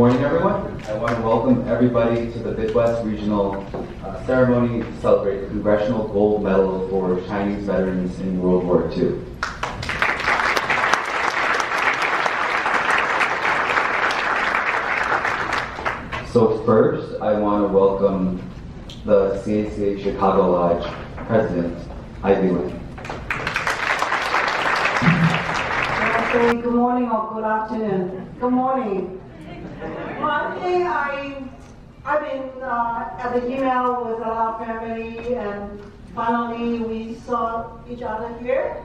morning, everyone. I want to welcome everybody to the Midwest Regional ceremony to celebrate the Congressional Gold Medal for Chinese veterans in World War II. So first, I want to welcome the CACA Chicago Lodge President, Ivy Lee. Good morning or good afternoon. Good morning. Well, I think I've been at the email with a lot of family, and finally we saw each other here.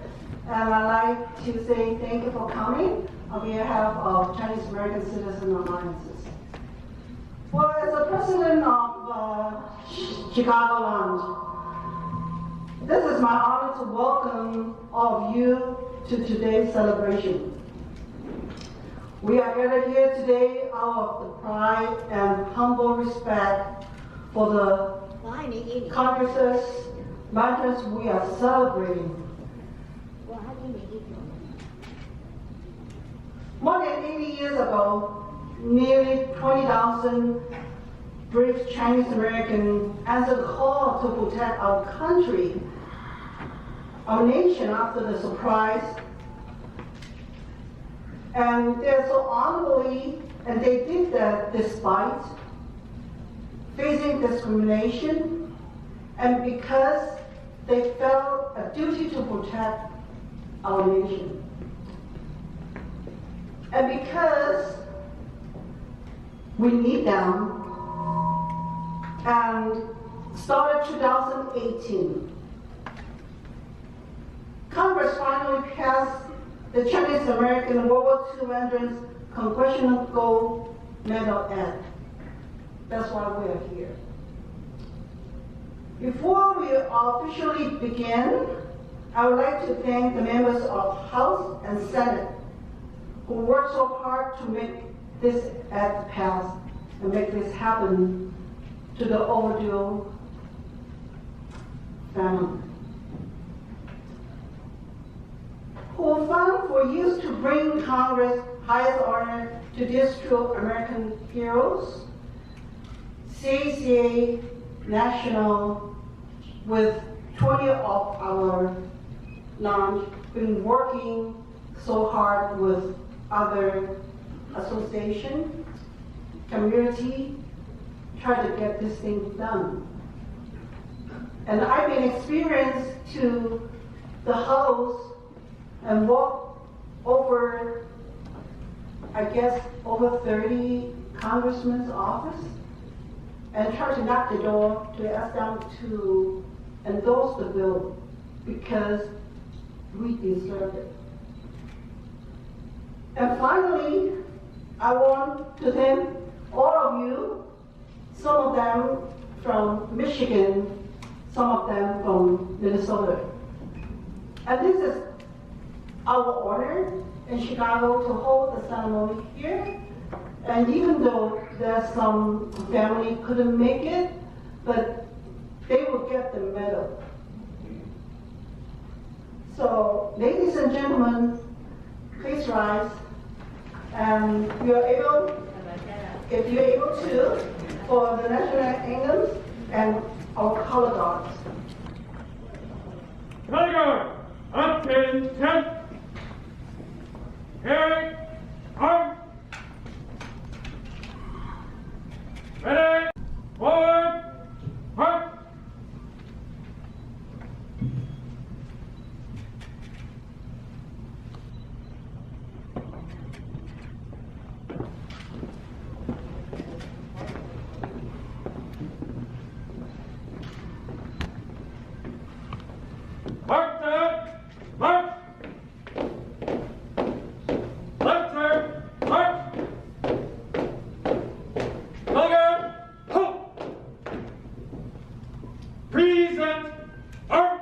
And I'd like to say thank you for coming on behalf of Chinese American Citizen Alliances. Well, as the president of Chicago Lounge, this is my honor to welcome all of you to today's celebration. We are gathered here today out of the pride and humble respect for the Congress's matters we are celebrating. More than 80 years ago, nearly 20,000 brave Chinese Americans answered the call to protect our country, our nation after the surprise. And they're so honorably, and they did that despite facing discrimination, and because they felt a duty to protect our nation. And because we need them, and started 2018, Congress finally passed the Chinese American World War II Veterans Congressional Gold Medal Act. That's why we are here. Before we officially begin, I would like to thank the members of House and Senate who worked so hard to make this act pass and make this happen to the overdue family, who fought for years to bring Congress highest honor to these true American heroes. CACA National, with 20 of our lounge, been working so hard with other association, community, try to get this thing done. And I've been experienced to the House and walk over, I guess, over 30 congressmen's office and try to knock the door to ask them to endorse the bill because we deserve it. And finally, I want to thank all of you, some of them from Michigan, some of them from Minnesota. And this is our honor in Chicago to hold the ceremony here. And even though there's some family couldn't make it, but they will get the medal. So, ladies and gentlemen, please rise. And if you're able to, for the national anthems and our color guards. Color guard, attention. Carry, arm. Ready, forward, march. March down, march. Left turn, march. Color guard, halt. Present, arm.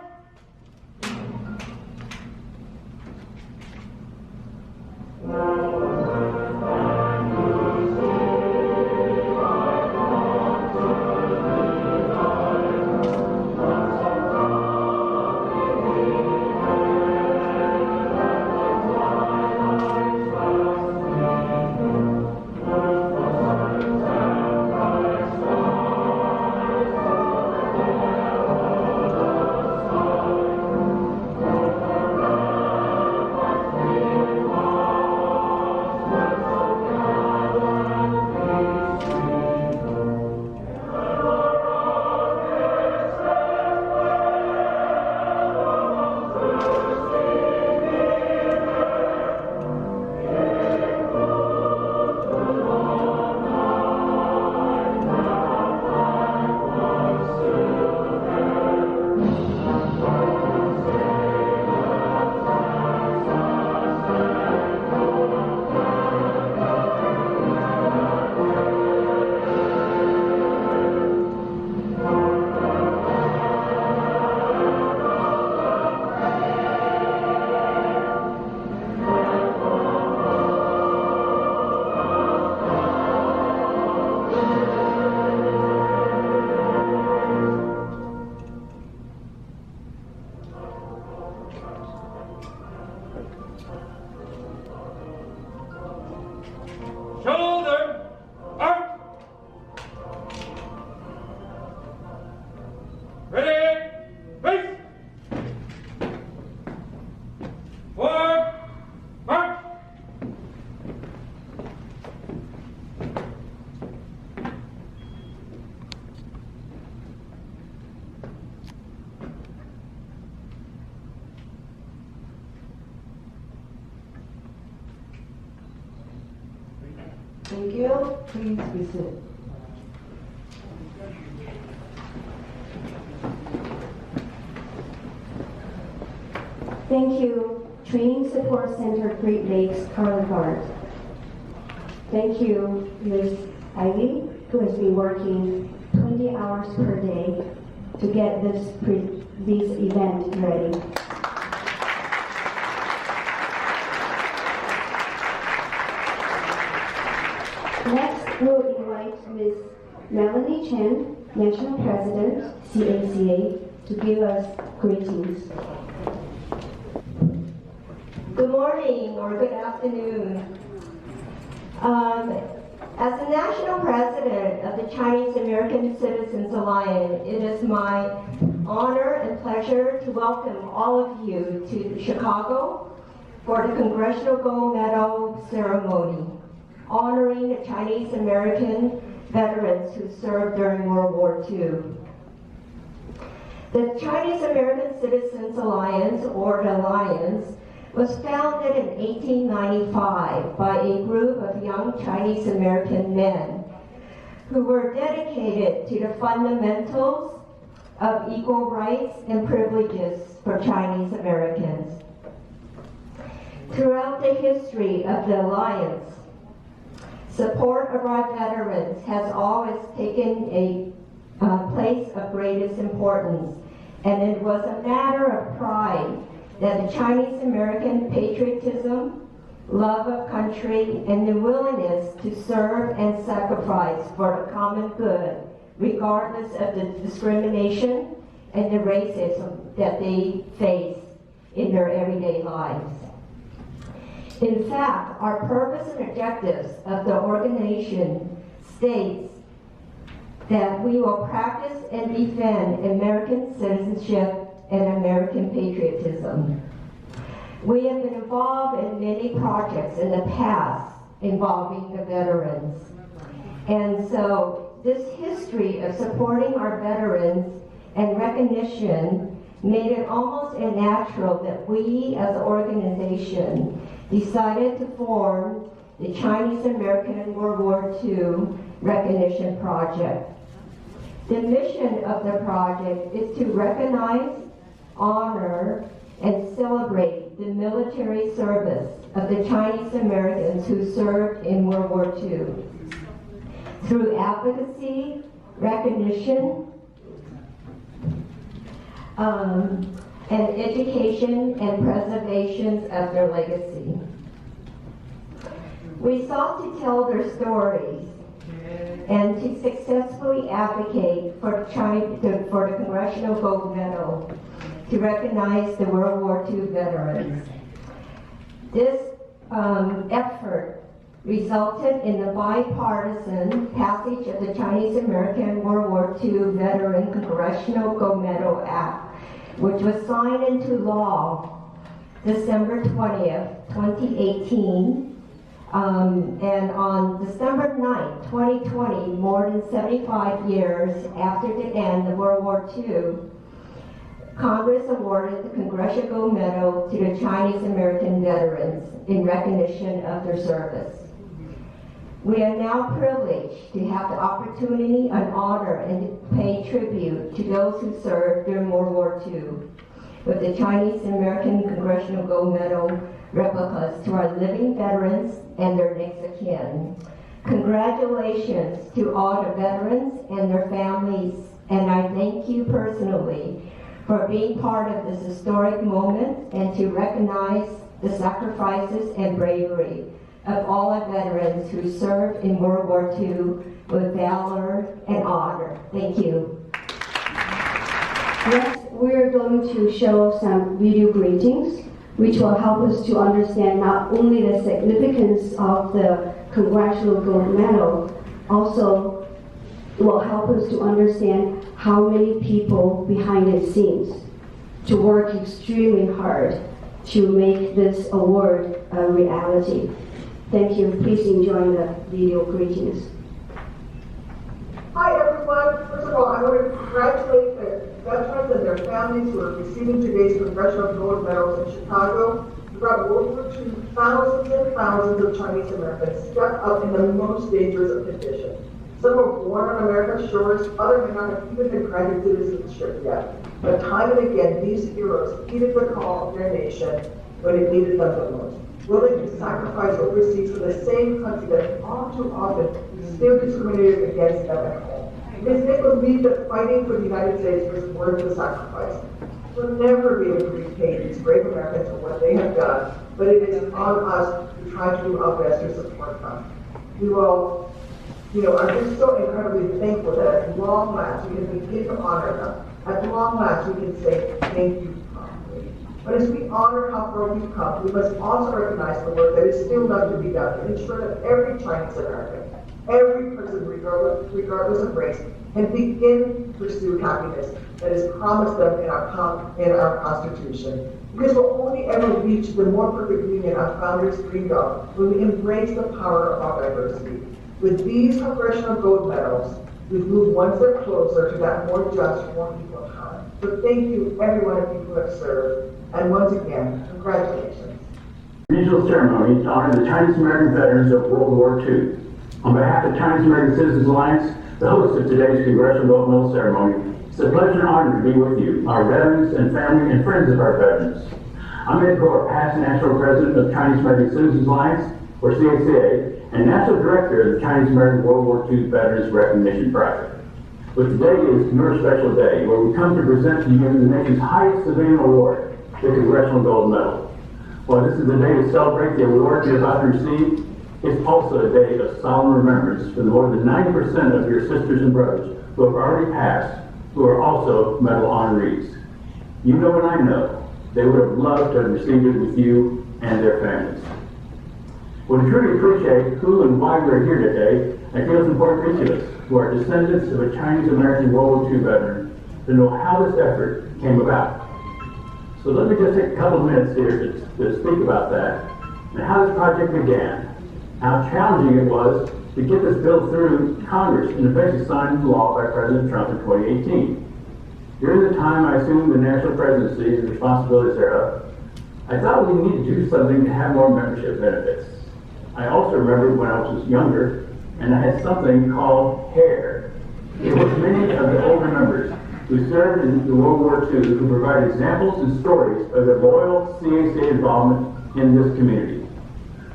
Thank you. Please be seated. Thank you, Training Support Center Great Lakes Color Guard. Thank you, Ms. Ivy, who has been working 20 hours per day to get this event ready. Next, we'll invite Ms. Melanie Chen, National President, CACA, to give us greetings. Good morning or good afternoon. As the National President of the Chinese American Citizens Alliance, it is my honor and pleasure to welcome all of you to Chicago for the Congressional Gold Medal ceremony, honoring the Chinese American veterans who served during World War II. The Chinese American Citizens Alliance, or the Alliance, was founded in 1895 by a group of young Chinese American men who were dedicated to the fundamentals of equal rights and privileges for Chinese Americans. Throughout the history of the Alliance, support of our veterans has always taken a place of greatest importance, and it was a matter of pride that the Chinese American patriotism, love of country, and the willingness to serve and sacrifice for the common good, regardless of the discrimination and the racism that they face in their everyday lives. In fact, our purpose and objectives of the organization states that we will practice and defend American citizenship and American patriotism. We have been involved in many projects in the past involving the veterans. And so this history of supporting our veterans and recognition made it almost unnatural that we as an organization decided to form the Chinese American World War II Recognition Project. The mission of the project is to recognize, honor, and celebrate the military service of the Chinese Americans who served in World War II through advocacy, recognition, and education and preservation of their legacy. We sought to tell their stories and to successfully advocate for the Congressional Gold Medal to recognize the World War II veterans. This effort resulted in the bipartisan passage of the Chinese American World War II Veteran Congressional Gold Medal Act, which was signed into law December 20th, 2018. And on December 9th, 2020, more than 75 years after the end of World War II, Congress awarded the Congressional Gold Medal to the Chinese American veterans in recognition of their service. We are now privileged to have the opportunity and honor and to pay tribute to those who served during World War II with the Chinese American Congressional Gold Medal replicas to our living veterans and their next of kin. Congratulations to all the veterans and their families, and I thank you personally for being part of this historic moment and to recognize the sacrifices and bravery of all our veterans who served in World War II with valor and honor. Thank you. Next, we're going to show some video greetings, which will help us to understand not only the significance of the Congressional Gold Medal, also will help us to understand how many people behind the scenes to work extremely hard to make this award a reality. Thank you. Please enjoy the video greetings. Hi everyone. First of all, I want to congratulate the veterans and their families who are receiving today's Congressional Gold Medals in Chicago. Throughout World War II, thousands and thousands of Chinese Americans stepped up in the most dangerous of conditions. Some were born on America's shores, others may not have even been granted citizenship yet. But time and again, these heroes heeded the call of their nation when it needed them the most, willing to sacrifice overseas for the same country that all too often still discriminated against them at home. Because they believed that fighting for the United States was worth the sacrifice. We'll never be able to repay these brave Americans for what they have done, but it is on us to try to do our best to support them. We will, I'm just so incredibly thankful that at long last we can begin to honor them. At long last we can say thank you properly. But as we honor how far we've come, we must also recognize the work that is still left to be done to ensure that every Chinese American, every person regardless of race, can begin to pursue happiness that is promised them in our Constitution. Because we'll only ever reach the more perfect union our founders dreamed of when we embrace the power of our diversity. With these Congressional Gold Medals, we've moved one step closer to that more just, more equal time. So thank you, every one of you who have served. And once again, congratulations. Regional ceremony to honor the Chinese American veterans of World War II. On behalf of Chinese American Citizens Alliance, the host of today's Congressional Gold Medal ceremony, it's a pleasure and honor to be with you, our veterans and family and friends of our veterans. I'm Ed Gore, past National President of Chinese American Citizens Alliance, or CACA, and National Director of the Chinese American World War II Veterans Recognition Project. But today is your special day, where we come to present to you the nation's highest civilian award, the Congressional Gold Medal. While this is a day to celebrate the award you're about to receive, it's also a day of solemn remembrance for the more than 90% of your sisters and brothers who have already passed, who are also medal honorees. You know and I know they would have loved to have received it with you and their families. We truly appreciate who and why we're here today, and feel it's important for each of us, who are descendants of a Chinese American World War II veteran, to know how this effort came about. So let me just take a couple of minutes here to speak about that, and how this project began, how challenging it was to get this bill through Congress and eventually signed into law by President Trump in 2018. During the time I assumed the national presidency and responsibilities thereof, I thought we needed to do something to have more membership benefits. I also remembered when I was younger, and I had something called hair. It was many of the older members who served in the World War II who provide examples and stories of their loyal CACA involvement in this community.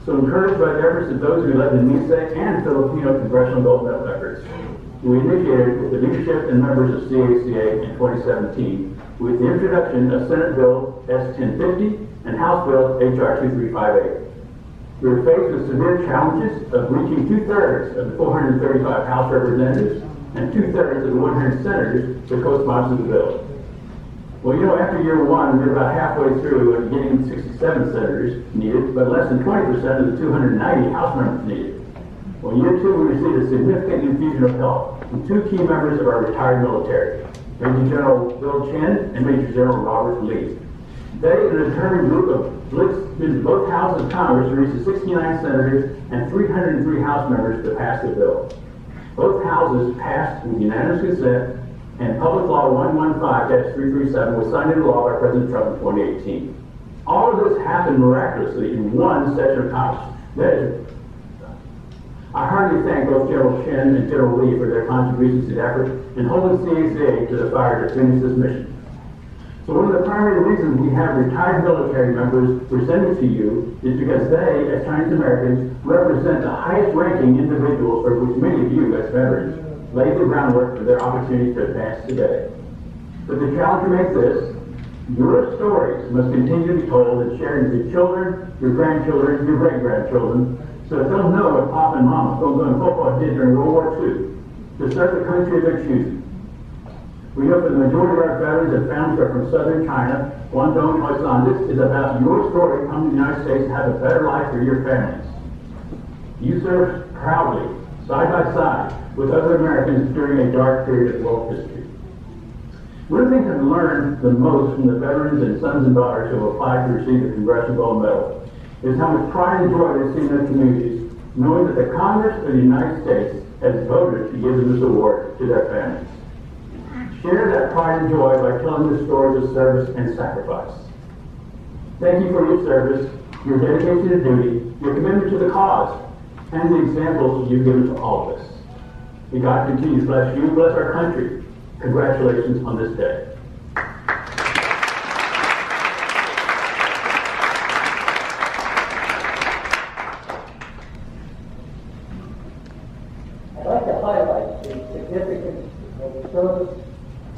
So encouraged by the efforts of those who led the NISA and Filipino Congressional Gold Medal efforts, we initiated with the leadership and members of CACA in 2017 with the introduction of Senate Bill S-1050 and House Bill H.R. 2358. We were faced with severe challenges of reaching 2/3 of the 435 House representatives and 2/3 of the 100 senators to co-sponsor the bill. Well, after year one, we were about halfway through and getting 67 senators needed, but less than 20% of the 290 House members needed. Well, year two, we received a significant infusion of help from two key members of our retired military, Major General Bill Chin and Major General Robert Lee. They and a determined group of blitzed into both houses of Congress to reach the 69 senators and 303 House members to pass the bill. Both houses passed with unanimous consent, and Public Law 115-337 was signed into law by President Trump in 2018. All of this happened miraculously in one session of Congress. That is, I heartily thank both General Chin and General Lee for their contributions to the effort in holding CACA to the fire to finish this mission. So one of the primary reasons we have retired military members presented to you is because they, as Chinese Americans, represent the highest ranking individuals for which many of you, as veterans, laid the groundwork for their opportunity to advance today. But the challenge remains this: your stories must continue to be told and shared with your children, your grandchildren, your great-grandchildren, so that they'll know what Pop and Mama, Phil and Papa did during World War II to serve the country of their choosing. We know that the majority of our veterans and families are from southern China. Guangdong, Hoisan. This is about your story coming to the United States to have a better life for your families. You served proudly, side by side, with other Americans during a dark period of world history. One of the things I've learned the most from the veterans and sons and daughters who have applied to receive the Congressional Gold Medal is how much pride and joy they see in their communities, knowing that the Congress of the United States has voted to give them this award to their families. Share that pride and joy by telling the stories of service and sacrifice. Thank you for your service, your dedication to duty, your commitment to the cause, and the examples you've given to all of us. May God continue to bless you and bless our country. Congratulations on this day. I'd like to highlight the significance of the service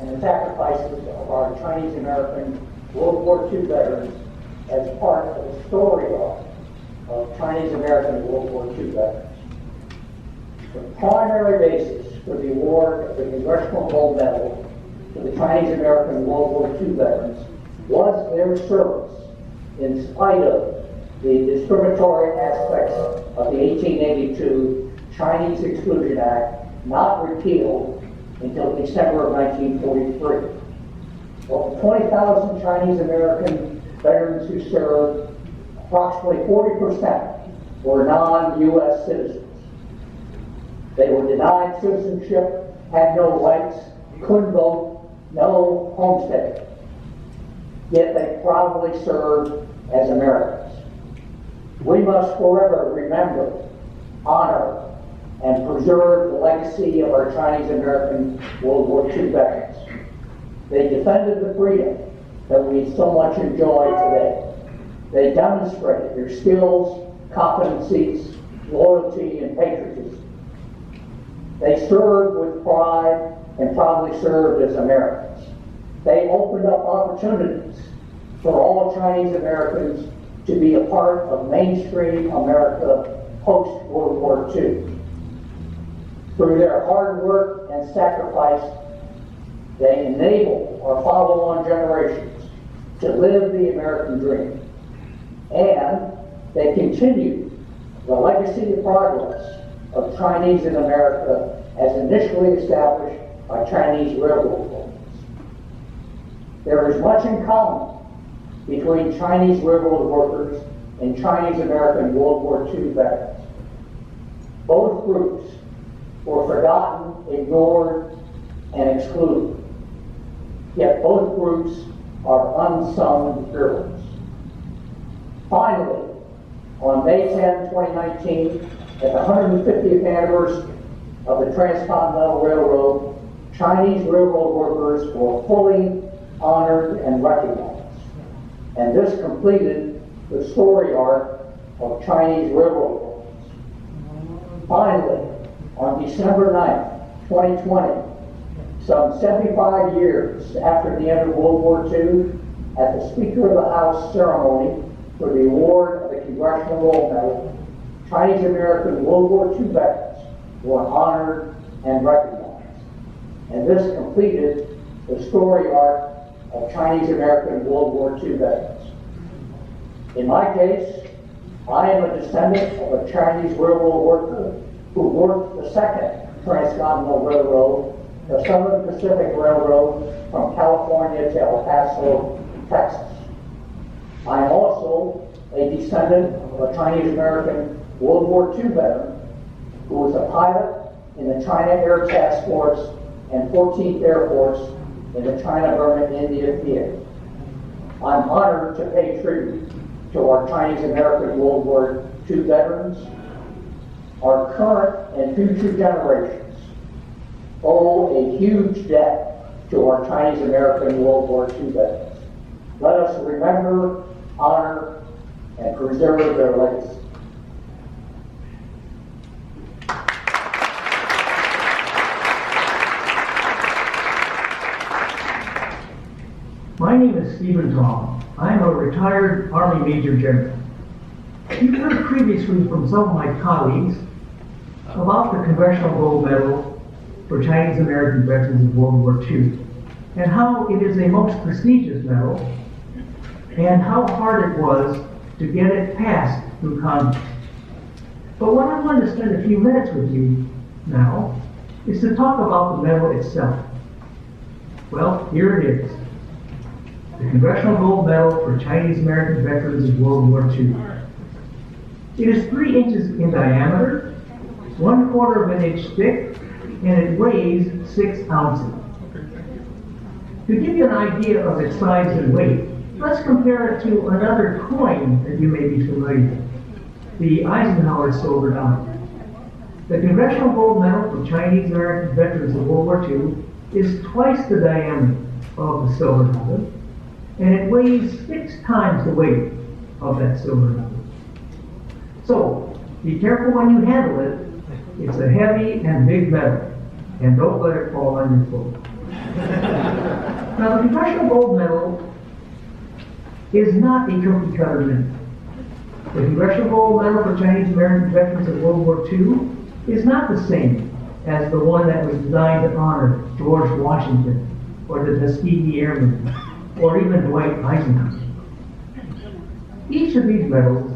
and the sacrifices of our Chinese American World War II veterans as part of the story arc of Chinese American World War II veterans. The primary basis for the award of the Congressional Gold Medal to the Chinese American World War II veterans was their service in spite of the discriminatory aspects of the 1882 Chinese Exclusion Act, not repealed until December of 1943. Of the 20,000 Chinese American veterans who served, approximately 40% were non-U.S. citizens. They were denied citizenship, had no rights, couldn't vote, no homesteading. Yet they proudly served as Americans. We must forever remember, honor, and preserve the legacy of our Chinese American World War II veterans. They defended the freedom that we so much enjoy today. They demonstrated their skills, competencies, loyalty, and patriotism. They served with pride and proudly served as Americans. They opened up opportunities for all Chinese Americans to be a part of mainstream America post-World War II. Through their hard work and sacrifice, they enabled our follow-on generations to live the American dream. And they continued the legacy of progress of Chinese in America as initially established by Chinese railroad workers. There is much in common between Chinese railroad workers and Chinese American World War II veterans. Both groups were forgotten, ignored, and excluded. Yet both groups are unsung heroes. Finally, on May 10, 2019, at the 150th anniversary of the Transcontinental Railroad, Chinese railroad workers were fully honored and recognized. And this completed the story arc of Chinese railroad workers. Finally, on December 9, 2020, some 75 years after the end of World War II, at the Speaker of the House ceremony for the award of the Congressional Gold Medal, Chinese American World War II veterans were honored and recognized. And this completed the story arc of Chinese American World War II veterans. In my case, I am a descendant of a Chinese railroad worker who worked the second Transcontinental Railroad, the Southern Pacific Railroad, from California to El Paso, Texas. I am also a descendant of a Chinese American World War II veteran who was a pilot in the China Air Task Force and 14th Air Force in the China-Burma-India theater. I'm honored to pay tribute to our Chinese American World War II veterans. Our current and future generations owe a huge debt to our Chinese American World War II veterans. Let us remember, honor, and preserve their legacy. My name is Stephen Tong. I'm a retired Army Major General. You've heard previously from some of my colleagues about the Congressional Gold Medal for Chinese American veterans of World War II and how it is a most prestigious medal and how hard it was to get it passed through Congress. But what I want to spend a few minutes with you now is to talk about the medal itself. Well, here it is. The Congressional Gold Medal for Chinese American veterans of World War II. It is 3 inches in diameter, 1/4 of an inch thick, and it weighs 6 ounces. To give you an idea of its size and weight, let's compare it to another coin that you may be familiar with, the Eisenhower Silver Dollar. The Congressional Gold Medal for Chinese American veterans of World War II is twice the diameter of the silver dollar, and it weighs 6 times the weight of that silver dollar. So, be careful when you handle it. It's a heavy and big medal, and don't let it fall on your foot. Now, the Congressional Gold Medal is not a cookie cutter medal. The Congressional Gold Medal for Chinese American veterans of World War II is not the same as the one that was designed to honor George Washington, or the Tuskegee Airmen, or even Dwight Eisenhower. Each of these medals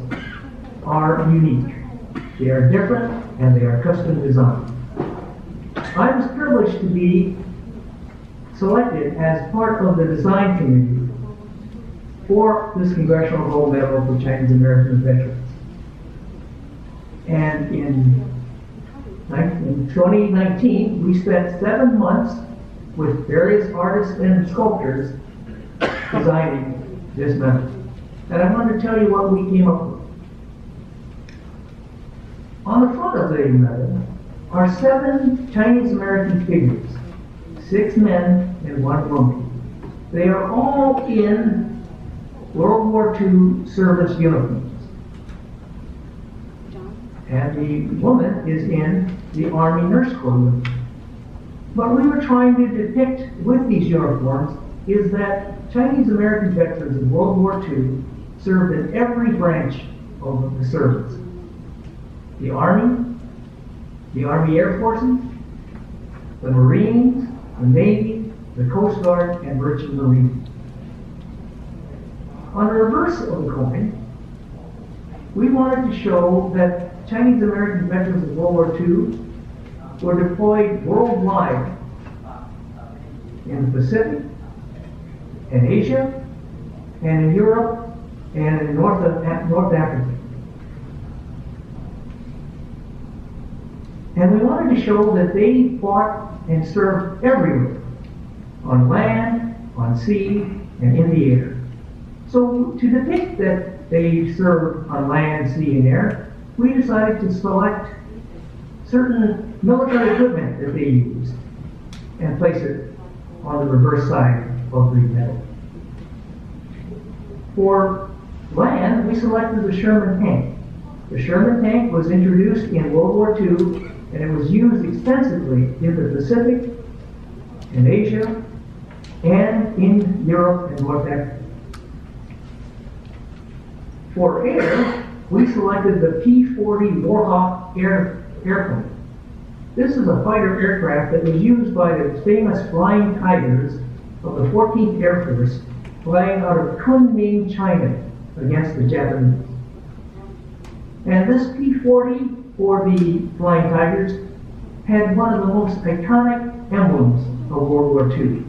are unique. They are different, and they are custom designed. I was privileged to be selected as part of the design committee for this Congressional Gold Medal for Chinese American veterans. And in 2019, we spent 7 months with various artists and sculptors designing this medal. And I want to tell you what we came up with. On the front of the medal are 7 Chinese American figures, 6 men and 1 woman. They are all in World War II service uniforms. And the woman is in the Army Nurse Corps uniform. What we were trying to depict with these uniforms is that Chinese American veterans of World War II served in every branch of the service. The Army Air Forces, the Marines, the Navy, the Coast Guard, and Merchant Marine. On the reverse of the coin, we wanted to show that Chinese American veterans of World War II were deployed worldwide in the Pacific, in Asia, and in Europe, and in North Africa. And we wanted to show that they fought and served everywhere, on land, on sea, and in the air. So to depict that they served on land, sea, and air, we decided to select certain military equipment that they used and place it on the reverse side of the medal. For land, we selected the Sherman tank. The Sherman tank was introduced in World War II, and it was used extensively in the Pacific, in Asia, and in Europe and North Africa. For air, we selected the P-40 Warhawk airplane. This is a fighter aircraft that was used by the famous Flying Tigers of the 14th Air Force, flying out of Kunming, China, against the Japanese. And this P-40 for the Flying Tigers had one of the most iconic emblems of World War II.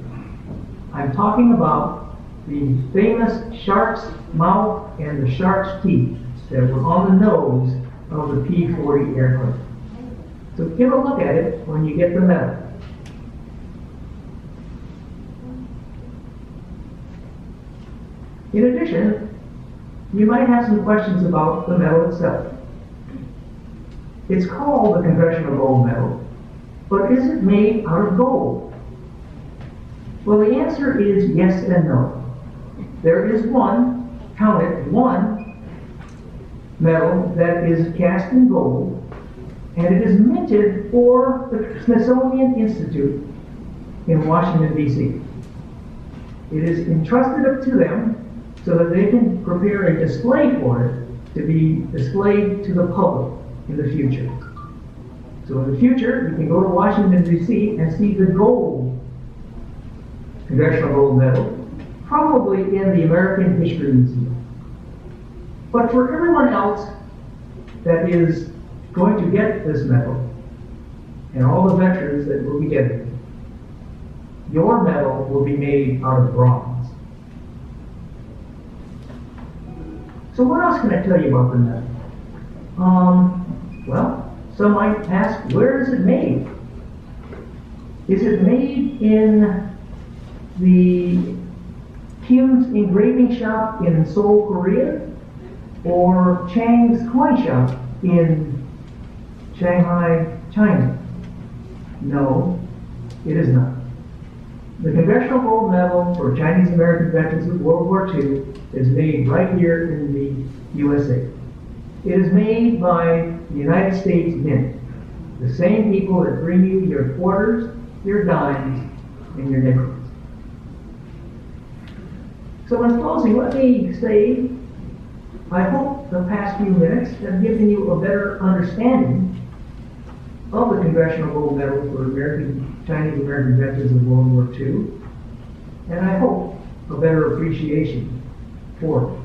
I'm talking about the famous shark's mouth and the shark's teeth that were on the nose of the P-40 aircraft. So give a look at it when you get the medal. In addition, you might have some questions about the medal itself. It's called the Congressional Gold Medal, but is it made out of gold? Well, the answer is yes and no. There is one, count it, one medal that is cast in gold, and it is minted for the Smithsonian Institute in Washington, D.C. It is entrusted up to them so that they can prepare a display for it to be displayed to the public in the future. So in the future, you can go to Washington, D.C. and see the gold Congressional Gold Medal, probably in the American History Museum. But for everyone else that is going to get this medal, and all the veterans that will be getting it, your medal will be made out of bronze. So what else can I tell you about the medal? Well, some might ask, where is it made? Is it made in the Kim's Engraving Shop in Seoul, Korea, or Chang's Coin Shop in Shanghai, China? No, it is not. The Congressional Gold Medal for Chinese American veterans of World War II is made right here in the USA. It is made by the United States Mint, the same people that bring you your quarters, your dimes, and your nickels. So in closing, let me say, I hope the past few minutes have given you a better understanding of the Congressional Gold Medal for Chinese American veterans of World War II, and I hope a better appreciation for it.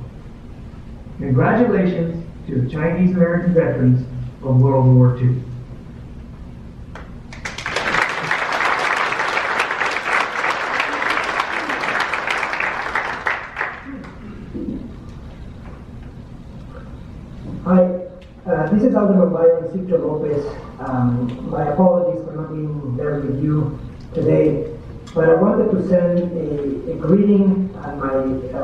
Congratulations to the Chinese American veterans of World War II. Hi, this is Alderman Byron Ciccio Lopez. My apologies for not being there with you today, but I wanted to send a greeting and my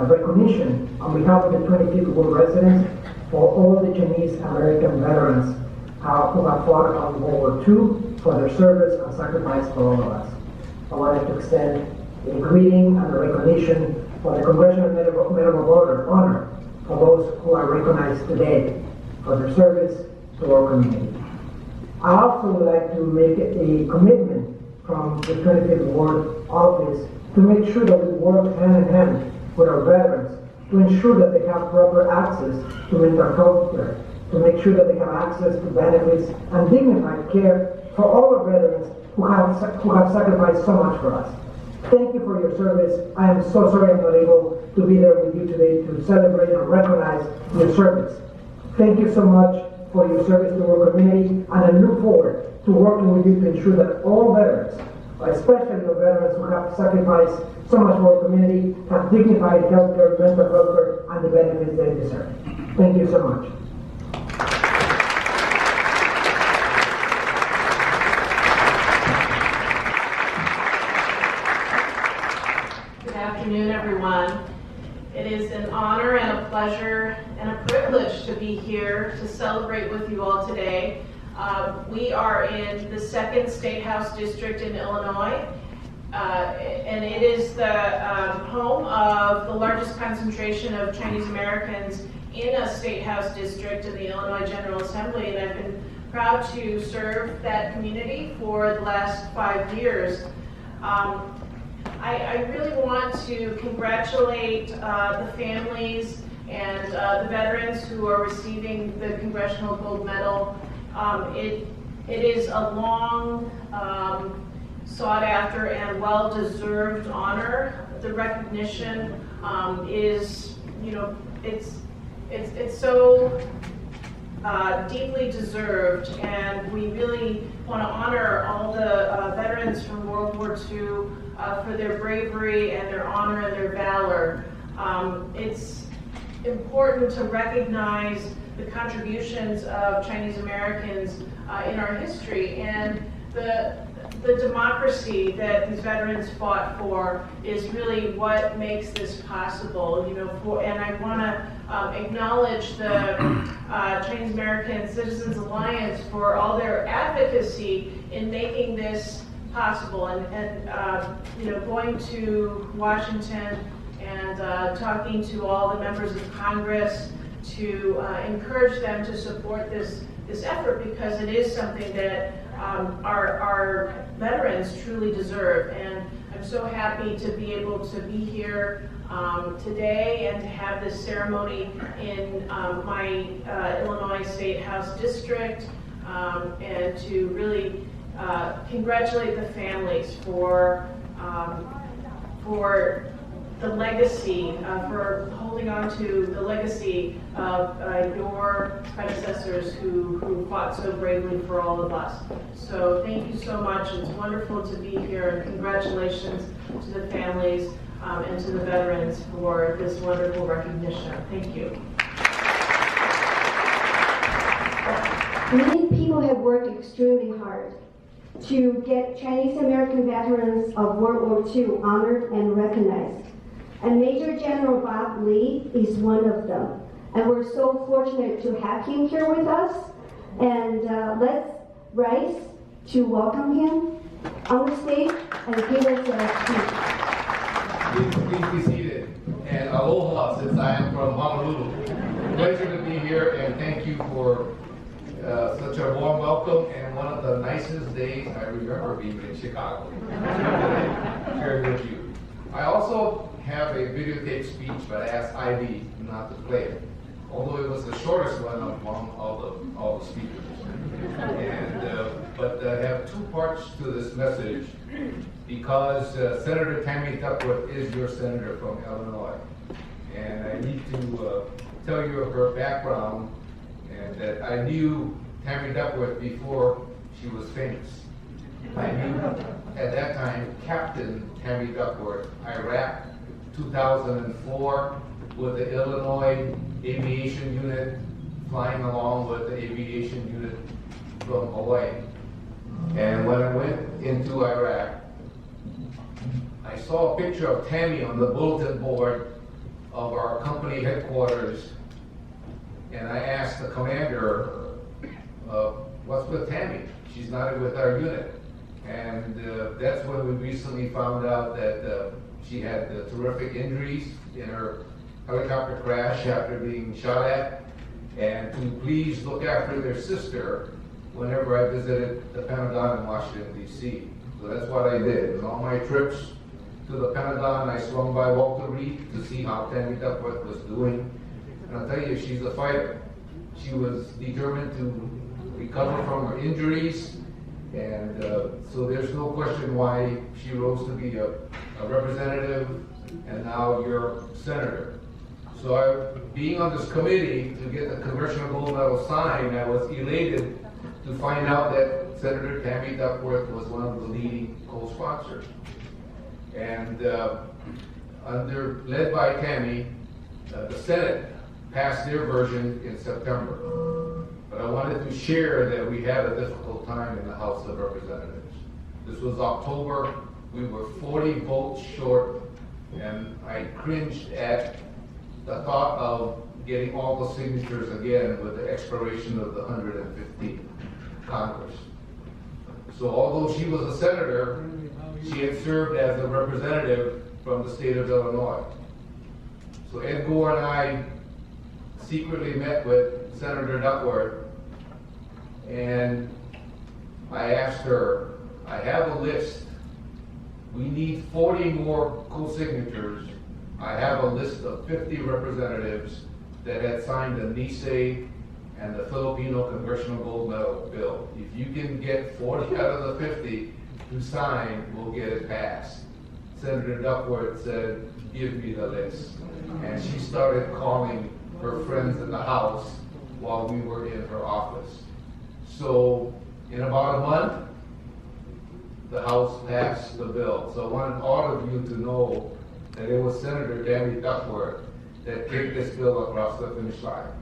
recognition on behalf of the 25th World Residents for all the Chinese American veterans who have fought on World War II, for their service and sacrifice for all of us. I wanted to extend a greeting and a recognition for the Congressional Medal of Honor for those who are recognized today for their service to our community. I also would like to make a commitment from the 25th Ward Office to make sure that we work hand in hand with our veterans to ensure that they have proper access to mental health care, to make sure that they have access to benefits and dignified care for all our veterans who have sacrificed so much for us. Thank you for your service. I am so sorry I'm not able to be there with you today to celebrate and recognize your service. Thank you so much for your service to our community, and I look forward to working with you to ensure that all veterans, especially the veterans who have sacrificed so much for our community, have dignified health care, mental health care, and the benefits they deserve. Thank you so much. Good afternoon, everyone. It is an honor and a pleasure and a privilege to be here to celebrate with you all today. We are in the 2nd State House District in Illinois, and it is the home of the largest concentration of Chinese Americans in a State House District in the Illinois General Assembly, and I've been proud to serve that community for the last 5 years. I really want to congratulate the families and the veterans who are receiving the Congressional Gold Medal. It is a long sought after and well-deserved honor. The recognition is, it's so deeply deserved, and we really want to honor all the veterans from World War II for their bravery and their honor and their valor. It's important to recognize the contributions of Chinese Americans in our history, and the democracy that these veterans fought for is really what makes this possible. And I want to acknowledge the Chinese American Citizens Alliance for all their advocacy in making this possible, and going to Washington and talking to all the members of Congress to encourage them to support this effort, because it is something that our veterans truly deserve. And I'm so happy to be able to be here today and to have this ceremony in my Illinois State House District, and to really congratulate the families for the legacy, for holding on to the legacy of your predecessors who fought so bravely for all of us. So thank you so much. It's wonderful to be here, and congratulations to the families and to the veterans for this wonderful recognition. Thank you. Many people have worked extremely hard to get Chinese American veterans of World War II honored and recognized. And Major General Bob Lee is one of them. And we're so fortunate to have him here with us. And let's rise to welcome him on the stage and give us a speech. Please be seated. And aloha, since I am from Honolulu. Pleasure to be here, and thank you for such a warm welcome and one of the nicest days I remember being in Chicago. Sharing with you. I also have a videotape speech, but I asked Ivy not to play it, although it was the shortest one among all the speakers. And but I have two parts to this message because Senator Tammy Duckworth is your senator from Illinois, and I need to tell you of her background. And that I knew Tammy Duckworth before she was famous. I knew at that time Captain Tammy Duckworth, Iraq, 2004, with the Illinois Aviation Unit, flying along with the aviation unit from Hawaii. And when I went into Iraq, I saw a picture of Tammy on the bulletin board of our company headquarters. And I asked the commander, what's with Tammy? She's not with our unit. And that's when we recently found out that she had terrific injuries in her helicopter crash after being shot at, and to please look after their sister whenever I visited the Pentagon in Washington, D.C. So that's what I did. And on my trips to the Pentagon, I swung by Walter Reed to see how Tammy Duckworth was doing. And I'll tell you, she's a fighter. She was determined to recover from her injuries, and so there's no question why she rose to be a representative and now your senator. So being on this committee to get the Congressional Gold Medal signed, I was elated to find out that Senator Tammy Duckworth was one of the leading co-sponsors. And led by Tammy, the Senate passed their version in September. But I wanted to share that we had a difficult time in the House of Representatives. This was October. We were 40 votes short, and I cringed at the thought of getting all the signatures again with the expiration of the 115th Congress. So although she was a senator, she had served as a representative from the state of Illinois. So Ed Gore and I secretly met with Senator Duckworth, and I asked her, I have a list. We need 40 more co-signatures. I have a list of 50 representatives that had signed the NICE and the Filipino Congressional Gold Medal bill. If you can get 40 out of the 50 to sign, we'll get it passed. Senator Duckworth said, give me the list. And she started calling her friends in the House while we were in her office. So in about a month, the House passed the bill. So I wanted all of you to know that it was Senator Tammy Duckworth that kicked this bill across the finish line.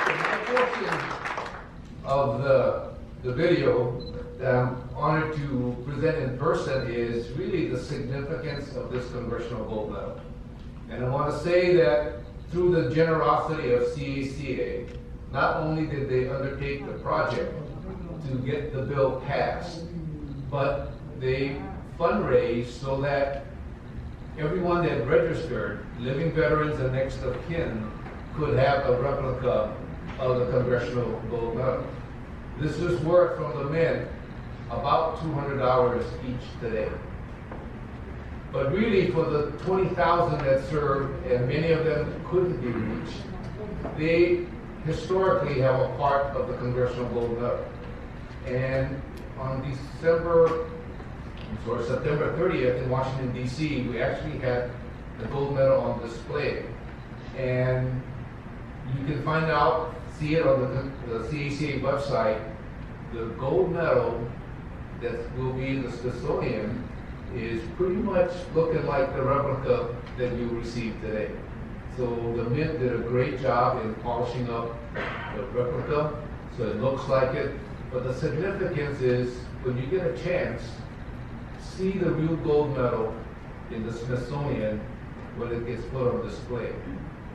My portion of the video that I'm honored to present in person is really the significance of this Congressional Gold Medal. And I want to say that through the generosity of CACA, not only did they undertake the project to get the bill passed, but they fundraised so that everyone that registered, living veterans and next of kin, could have a replica of the Congressional Gold Medal. This is worth from the men about $200 each today. But really, for the 20,000 that served, and many of them couldn't be reached, they historically have a part of the Congressional Gold Medal. And on September 30th in Washington, D.C., we actually had the gold medal on display. And you can find out, see it on the CACA website, the gold medal that will be in the Smithsonian is pretty much looking like the replica that you received today. So the Mint did a great job in polishing up the replica, so it looks like it, But the significance is, when you get a chance, see the real gold medal in the Smithsonian when it gets put on display.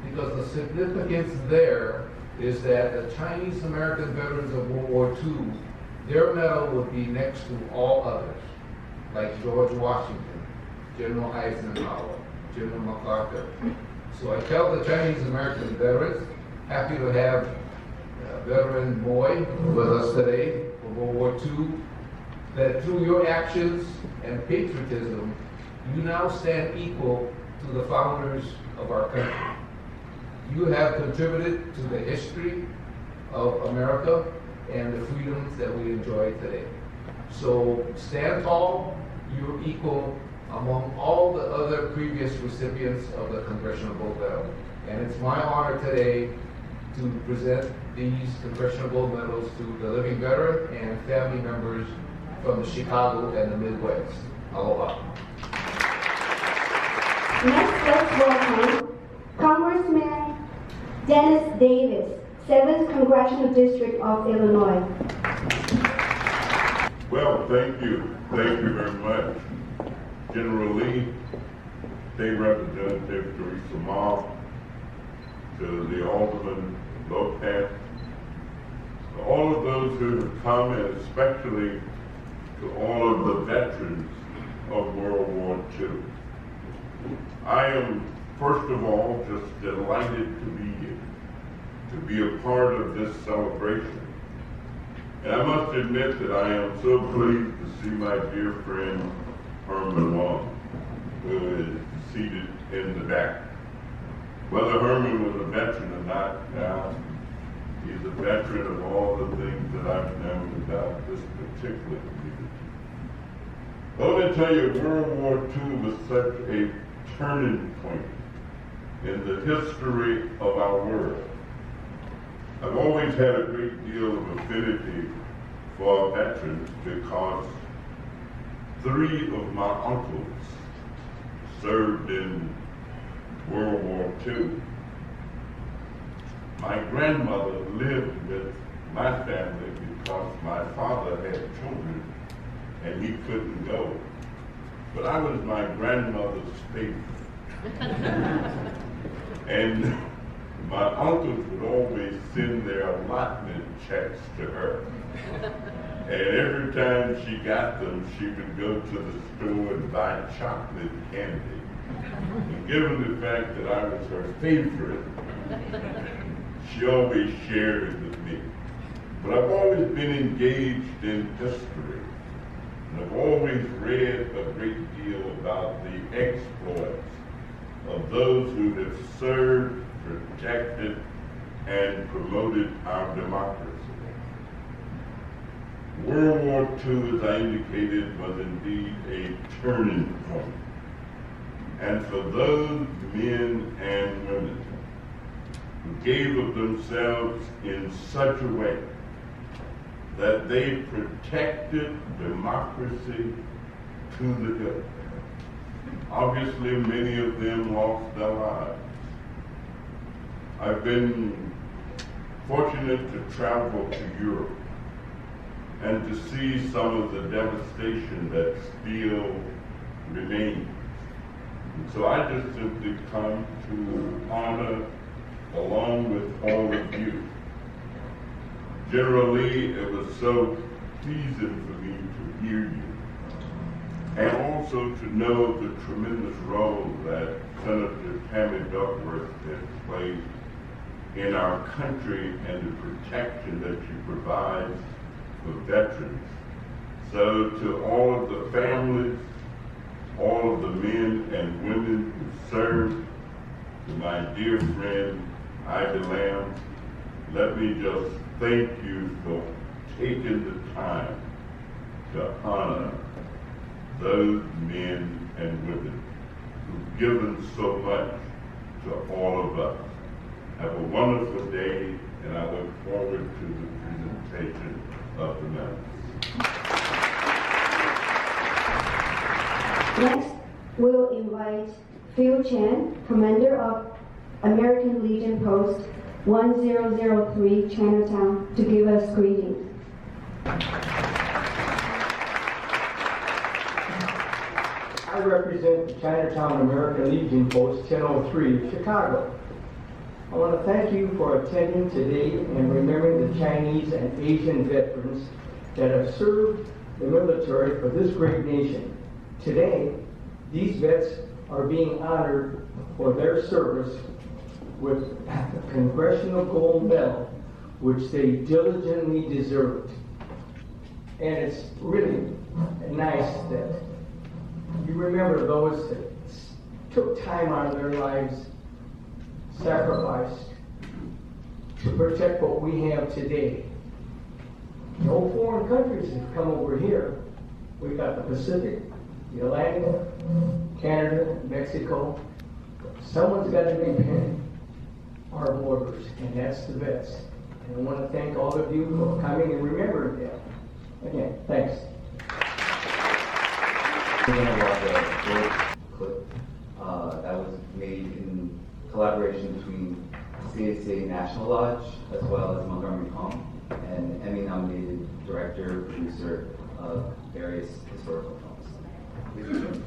Because the significance there is that the Chinese American veterans of World War II, their medal would be next to all others, like George Washington, General Eisenhower, General MacArthur. So I tell the Chinese American veterans, happy to have a veteran boy with us today for World War II, that through your actions and patriotism, you now stand equal to the founders of our country. You have contributed to the history of America and the freedoms that we enjoy today. So stand tall, you're equal among all the other previous recipients of the Congressional Gold Medal. And it's my honor today to present these Congressional Gold Medals to the living veteran and family members from Chicago and the Midwest. Aloha. Next, let's welcome Congressman Dennis Davis, 7th Congressional District of Illinois. Well, thank you. Thank you very much. General Lee, State Representative Teresa Ma, to the Alderman Lopez, to all of those who have come, and especially to all of the veterans of World War II. I am, first of all, just delighted to be here, to be a part of this celebration. And I must admit that I am so pleased to see my dear friend Herman Long, who is seated in the back. Whether Herman was a veteran or not, now he's a veteran of all the things that I've known about this particular community. But let me tell you, World War II was such a turning point in the history of our world. I've always had a great deal of affinity for veterans because 3 of my uncles served in World War II. My grandmother lived with my family because my father had children and he couldn't go. But I was my grandmother's favorite. And my uncles would always send their allotment checks to her. And every time she got them, she would go to the store and buy chocolate candy. And given the fact that I was her favorite, she always shared it with me. But I've always been engaged in history. And I've always read a great deal about the exploits of those who have served, protected, and promoted our democracy. World War II, as I indicated, was indeed a turning point. And for those men and women who gave of themselves in such a way that they protected democracy to the hilt. Obviously, many of them lost their lives. I've been fortunate to travel to Europe and to see some of the devastation that still remains. And so I just simply come to honor, along with all of you. General Lee, it was so pleasing for me to hear you, and also to know the tremendous role that Senator Tammy Duckworth has played in our country and the protection that she provides for veterans. So to all of the families, all of the men and women who served, to my dear friend Ivy Lamb, let me just thank you for taking the time to honor those men and women who've given so much to all of us. Have a wonderful day, and I look forward to the presentation of the medals. Next, we'll invite Phil Chen, Commander of American Legion Post 1003 Chinatown, to give us greetings. I represent the Chinatown American Legion Post 1003 of Chicago. I want to thank you for attending today and remembering the Chinese and Asian veterans that have served the military for this great nation. Today, these vets are being honored for their service with the Congressional Gold Medal, which they diligently deserved. And it's really nice that you remember those that took time out of their lives, sacrificed to protect what we have today. No foreign countries have come over here. We've got the Pacific, the Atlantic, Canada, Mexico. Someone's got to defend our borders, and that's the vets. And I want to thank all of you for coming and remembering that. Again, thanks. We're going to watch a short clip that was made in collaboration between CACA National Lodge as well as Montgomery Home, and Emmy-nominated director, producer of various historical films. Please enjoy.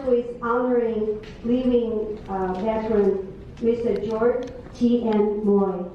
With honoring living veteran Mr. George T.N. Moy.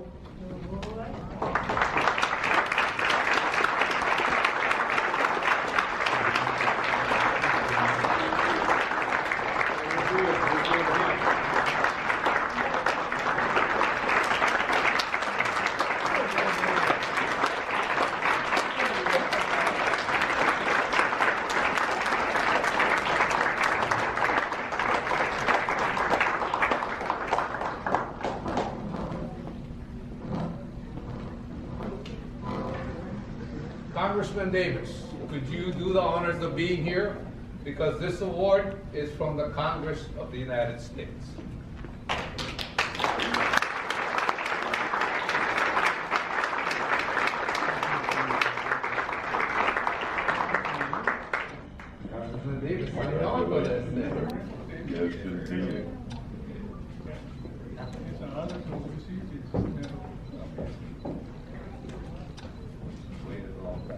Congressman Davis, could you do the honors of being here? Because this award is from the Congress of the United States. Congressman Davis, sign on with us then. Yes, indeed. It's an honor to receive this. Waited a long time.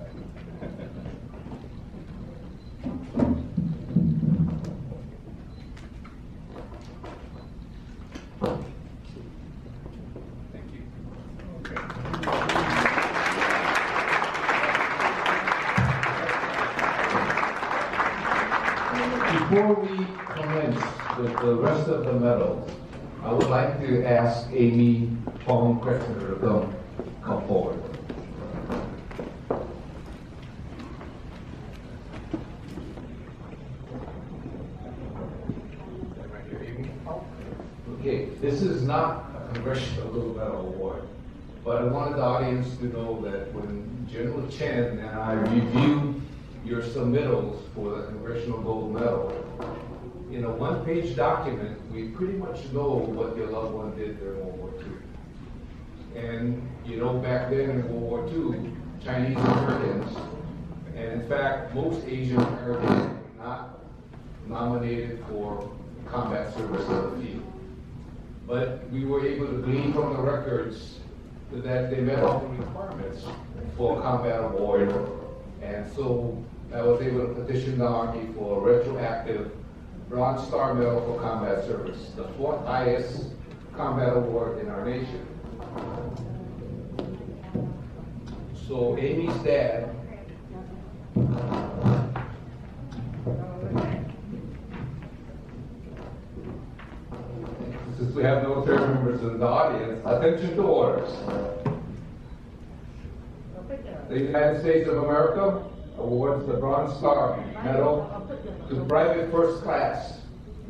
Thank you. Before we commence with the rest of the medals, I would like to ask Amy Fong Kretzner to come forward. Okay, this is not a Congressional Gold Medal Award, but I wanted the audience to know that when General Chen and I review your submittals for the Congressional Gold Medal, in a one-page document, we pretty much know what your loved one did during World War II. And you know, back then in World War II, Chinese Americans, and in fact, most Asian Americans were not nominated for combat service in the field. But we were able to glean from the records that they met all the requirements for a combat award. And so I was able to petition the Army for a retroactive Bronze Star Medal for combat service, the fourth highest combat award in our nation. So Amy's dad, since we have military members in the audience, attention to orders. The United States of America awards the Bronze Star Medal to Private First Class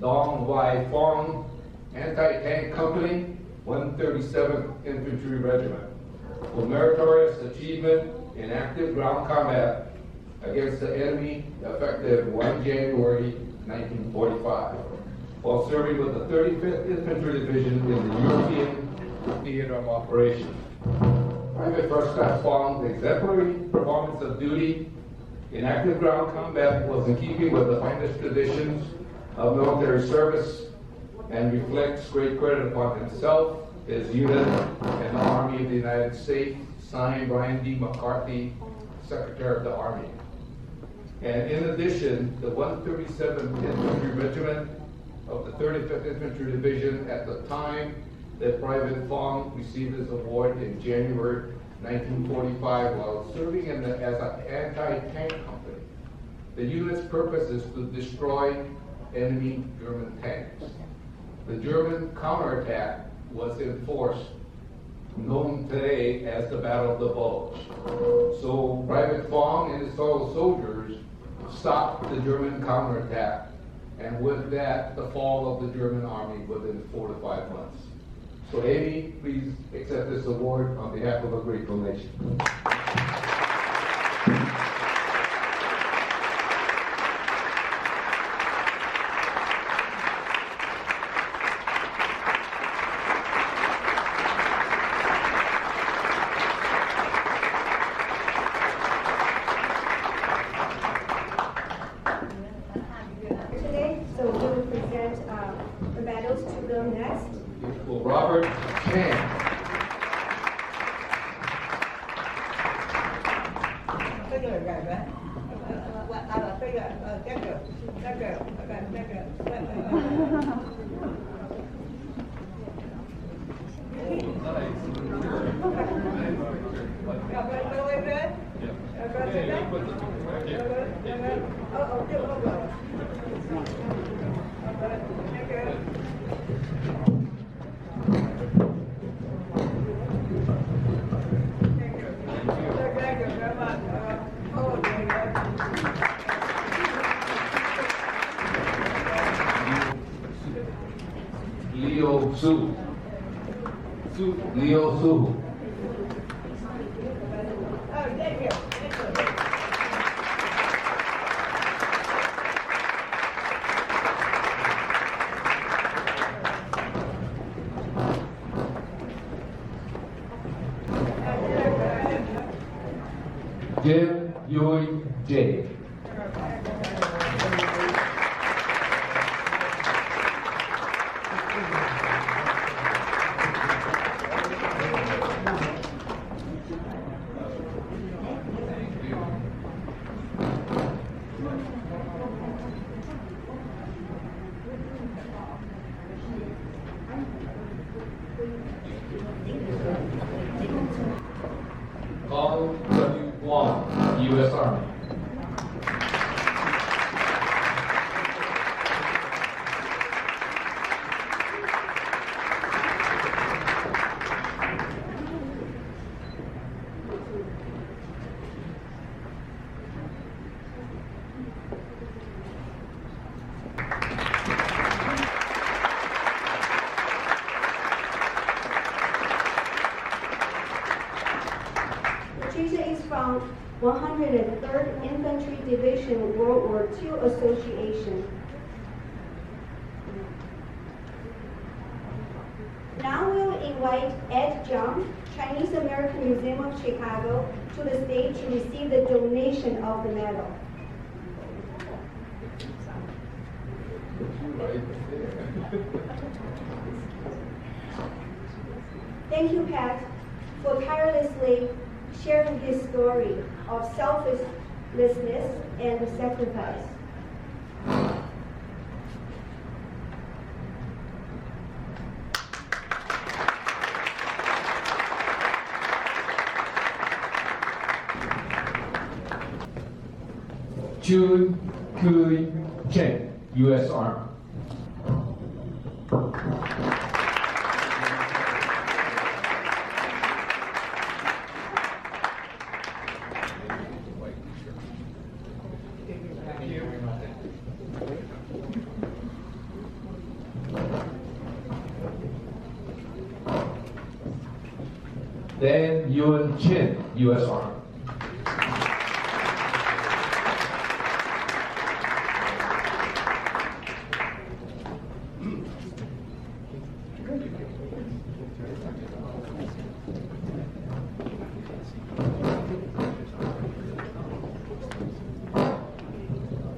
Dong Wai Fong, Anti-Tank Company, 137th Infantry Regiment, for meritorious achievement in active ground combat against the enemy effective 1 January 1945, while serving with the 35th Infantry Division in the European Theater of Operations. Private First Class Fong's exemplary performance of duty in active ground combat was in keeping with the finest traditions of military service and reflects great credit upon himself, his unit, and the Army of the United States, signed Brian D. McCarthy, Secretary of the Army. And in addition, the 137th Infantry Regiment of the 35th Infantry Division at the time that Private Fong received his award in January 1945 while serving as an anti-tank company. The unit's purpose is to destroy enemy German tanks. The German counterattack was enforced, known today as the Battle of the Bulge. So Private Fong and his fellow soldiers stopped the German counterattack, and with that, the fall of the German army within 4 to 5 months. So Amy, please accept this award on behalf of a grateful nation. Today, so we will present the medals to them next. Well, Robert Chan. Leo Su. Leo Su. Jim Yui J. Paul W. Wong, U.S. Army. Patricia is from 103rd Infantry Division World War II Association. Now we'll invite Ed Jung, Chinese American Museum of Chicago, to the stage to receive the donation of the medal. Thank you, Pat, for tirelessly sharing his story of selflessness and sacrifice. Chun Kui Chen, U.S. Army. Dan Yun Chin, U.S. Army.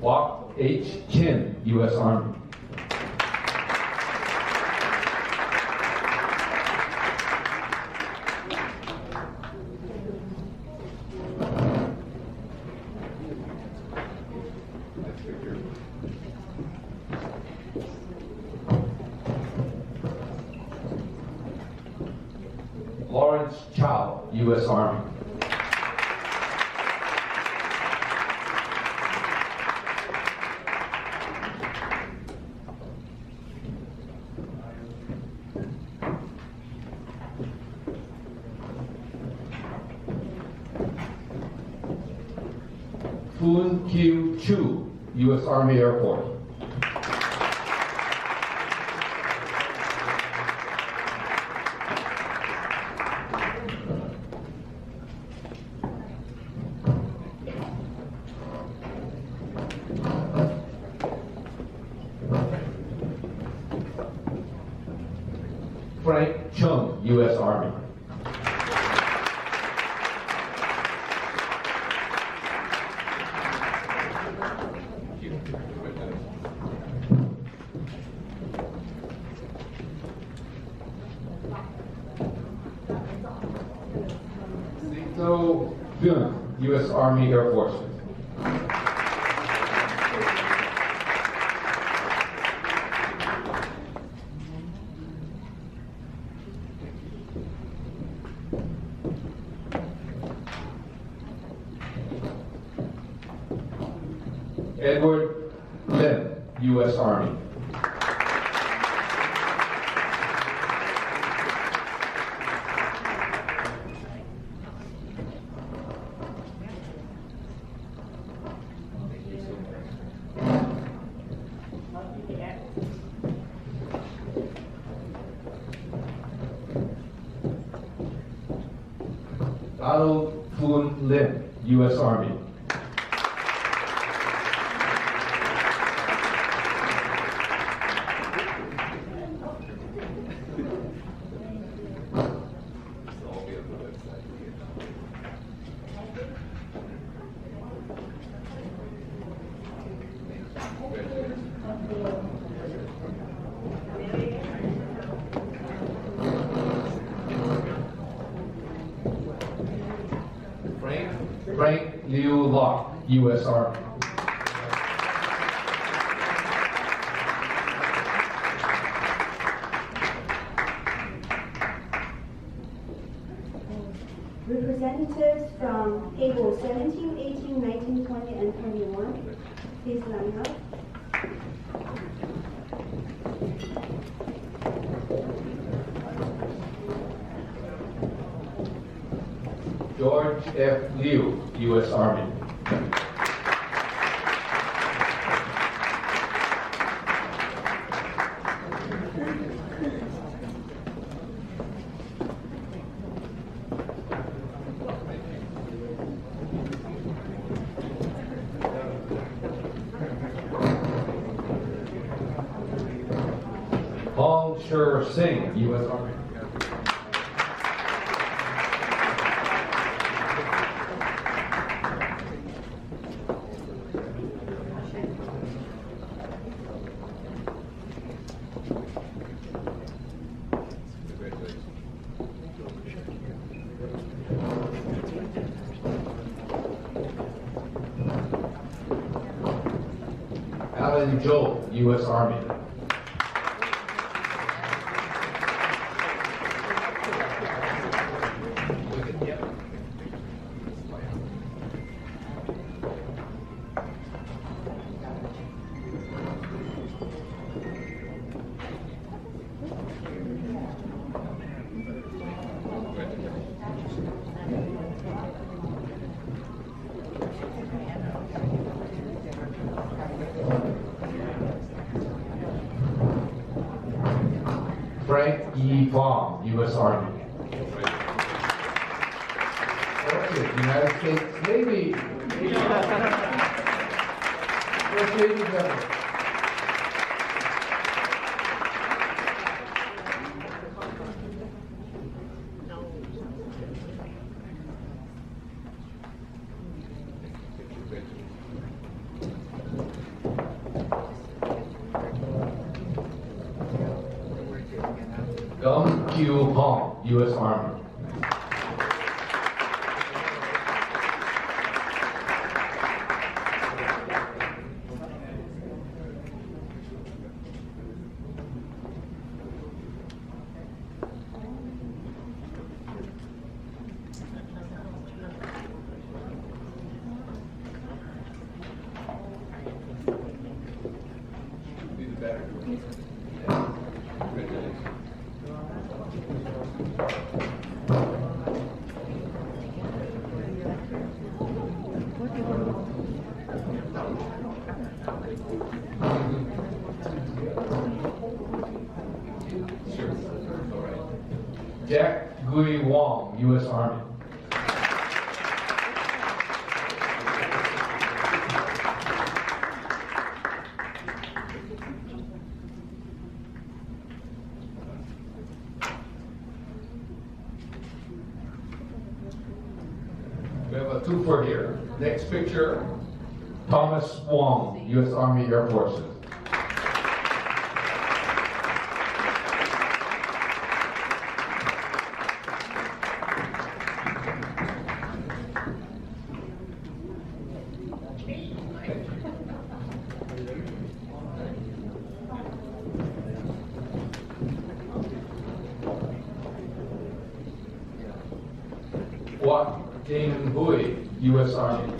Wok H. Chin, U.S. Army. Lawrence Chow, U.S. Army. Poon Kyu Chu, U.S. Army Air Force. Frank Chung, U.S. Army. Sito Byun, U.S. Army Air Force. Edward Lim, U.S. Army. Donald Poon Lim, U.S. Army. Frank Liu Locke, U.S. Army. Representatives from table 17, 18, 19, 20, and 21, please line up. George F. Liu, U.S. Army. Hong Sher Singh, U.S. Army. Alan Joel, U.S. Army. Frank E. Baum, U.S. Army. Okay, United States Navy. First Navy General. Matthew Hong, U.S. Army. Jack Gui Wong, U.S. Army. We have a twofer here. Next picture, Thomas Wong, U.S. Army Air Forces. Wat Damon Hui, U.S. Army.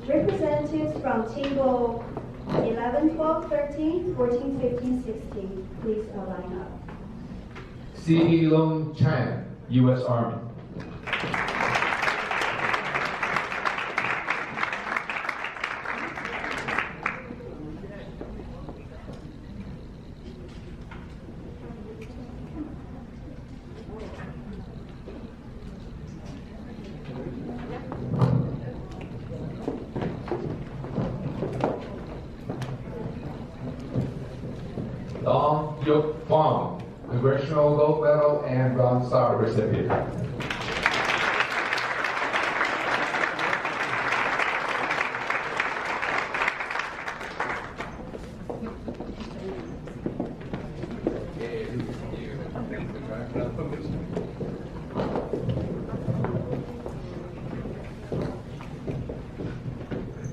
Representatives from table 11, 12, 13, 14, 15, 16, please line up. Si Long Chan, U.S. Army. Dong Yuk Fong, Congressional Gold Medal and Bronze Star recipient.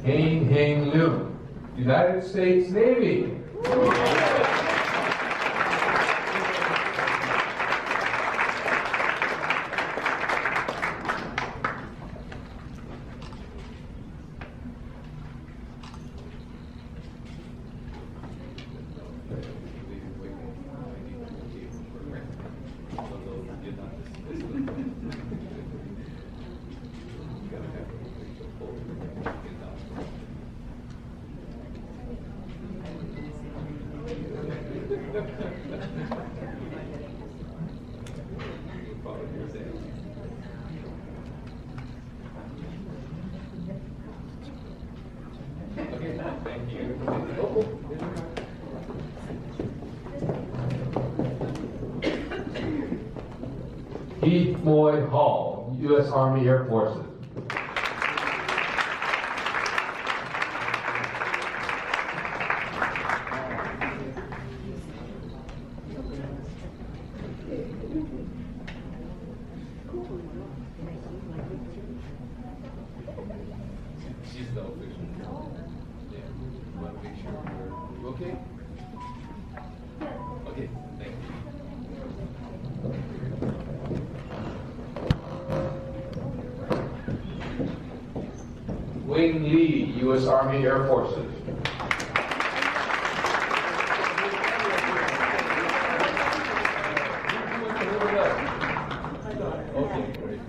Heng Heng Liu, United States Navy. Heath Moy Hall, U.S. Army Air Forces. She's the official. Yeah. You want to make sure you're okay? Okay, thank you. Wing Lee, U.S. Army Air Forces. Okay, great.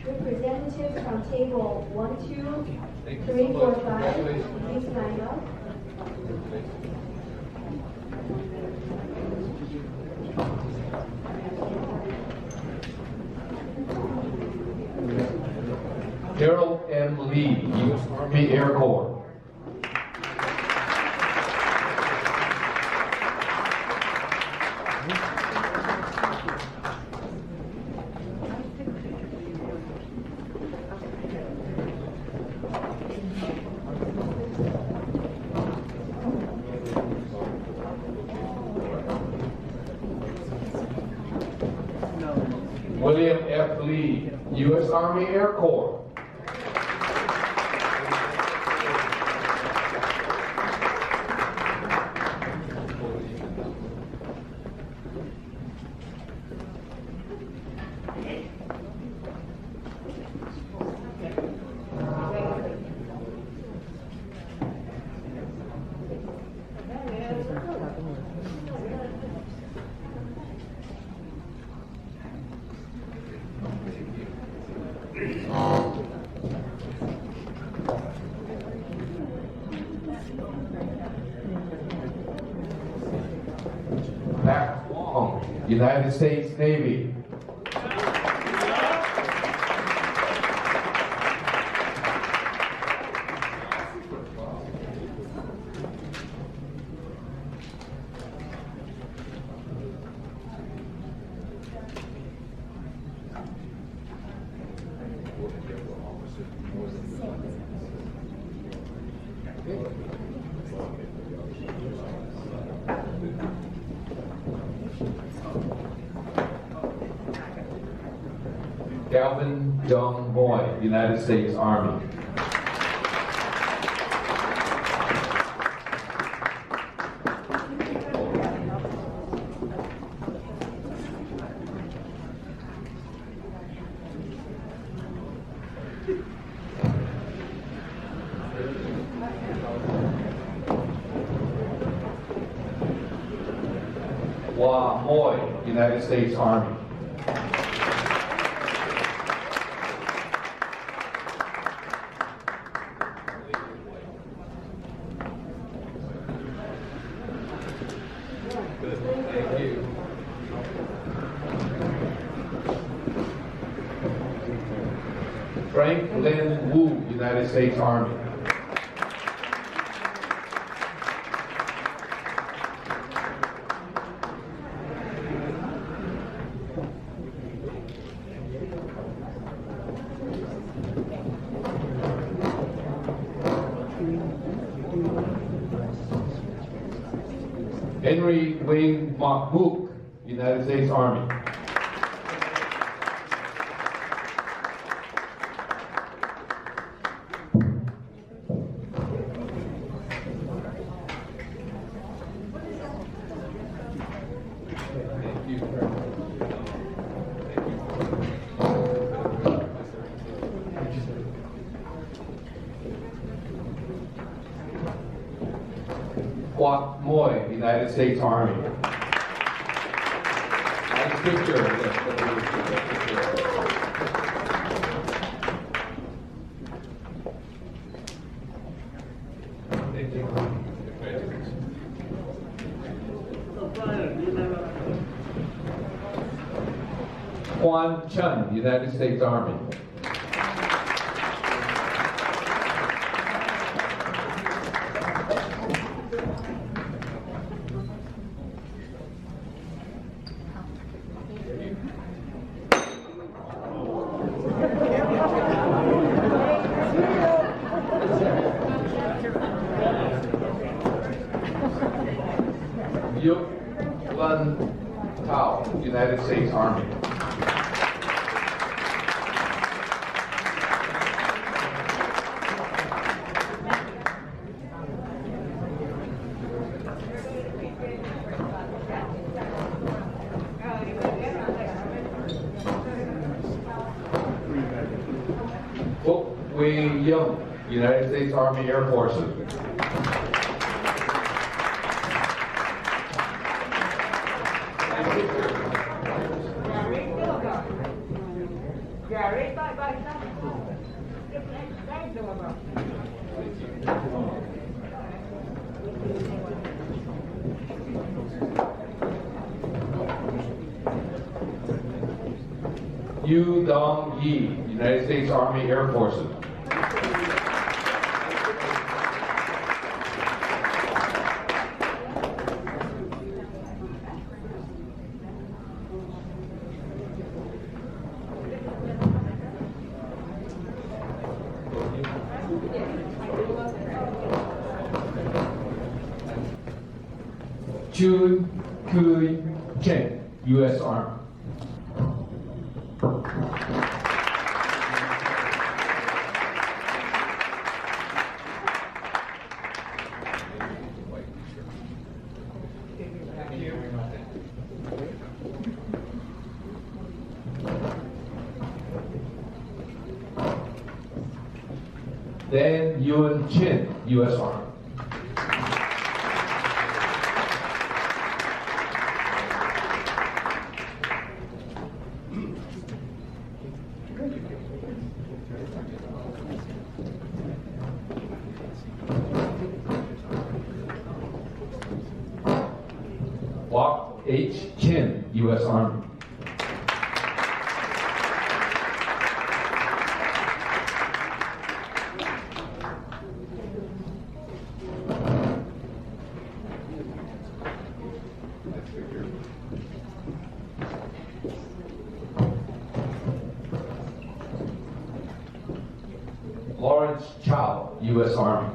Representatives from table 1, 2, Thank you 3, so 4, much. 5, Congratulations. please line up. Harold M. Lee, U.S. Army Air Corps. William F. Lee, U.S. Army Air Corps. Mac Wong, United States Navy. Calvin Young Boy, United States Army. Wah Moy, United States Army. Thank you. Frank Lin Wu, United States Army. Henry Wayne Mook, United States Army. Thank you. Quoc Moy, United States Army. Nice picture. Thank you. Quan Chun, United States Army. Yuk Lun Tao, United States Army. Fuk Wei Young, United States Army Air Forces. Yu Dong Yi, United States Army Air Forces. Chun Kui Chen, U.S. Army. Then Yun Chin, U.S. Army. Wok H. Chin, U.S. Army. Lawrence Chow, U.S. Army.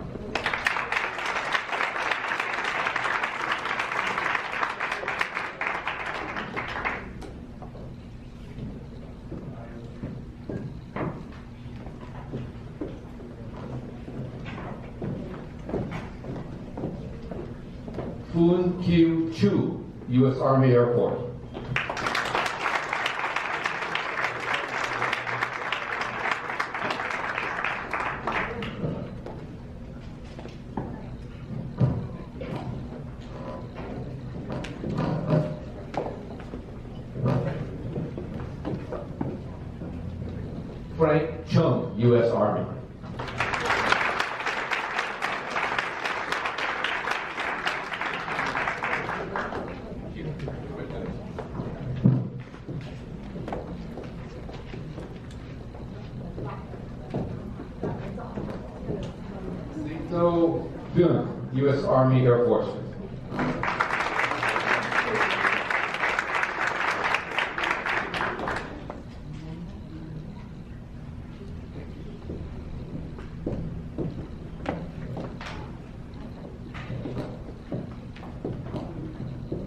Poon Kyu Chu, U.S. Army Air Force. Frank Chung, U.S. Army. Sito Dun, U.S. Army Air Force.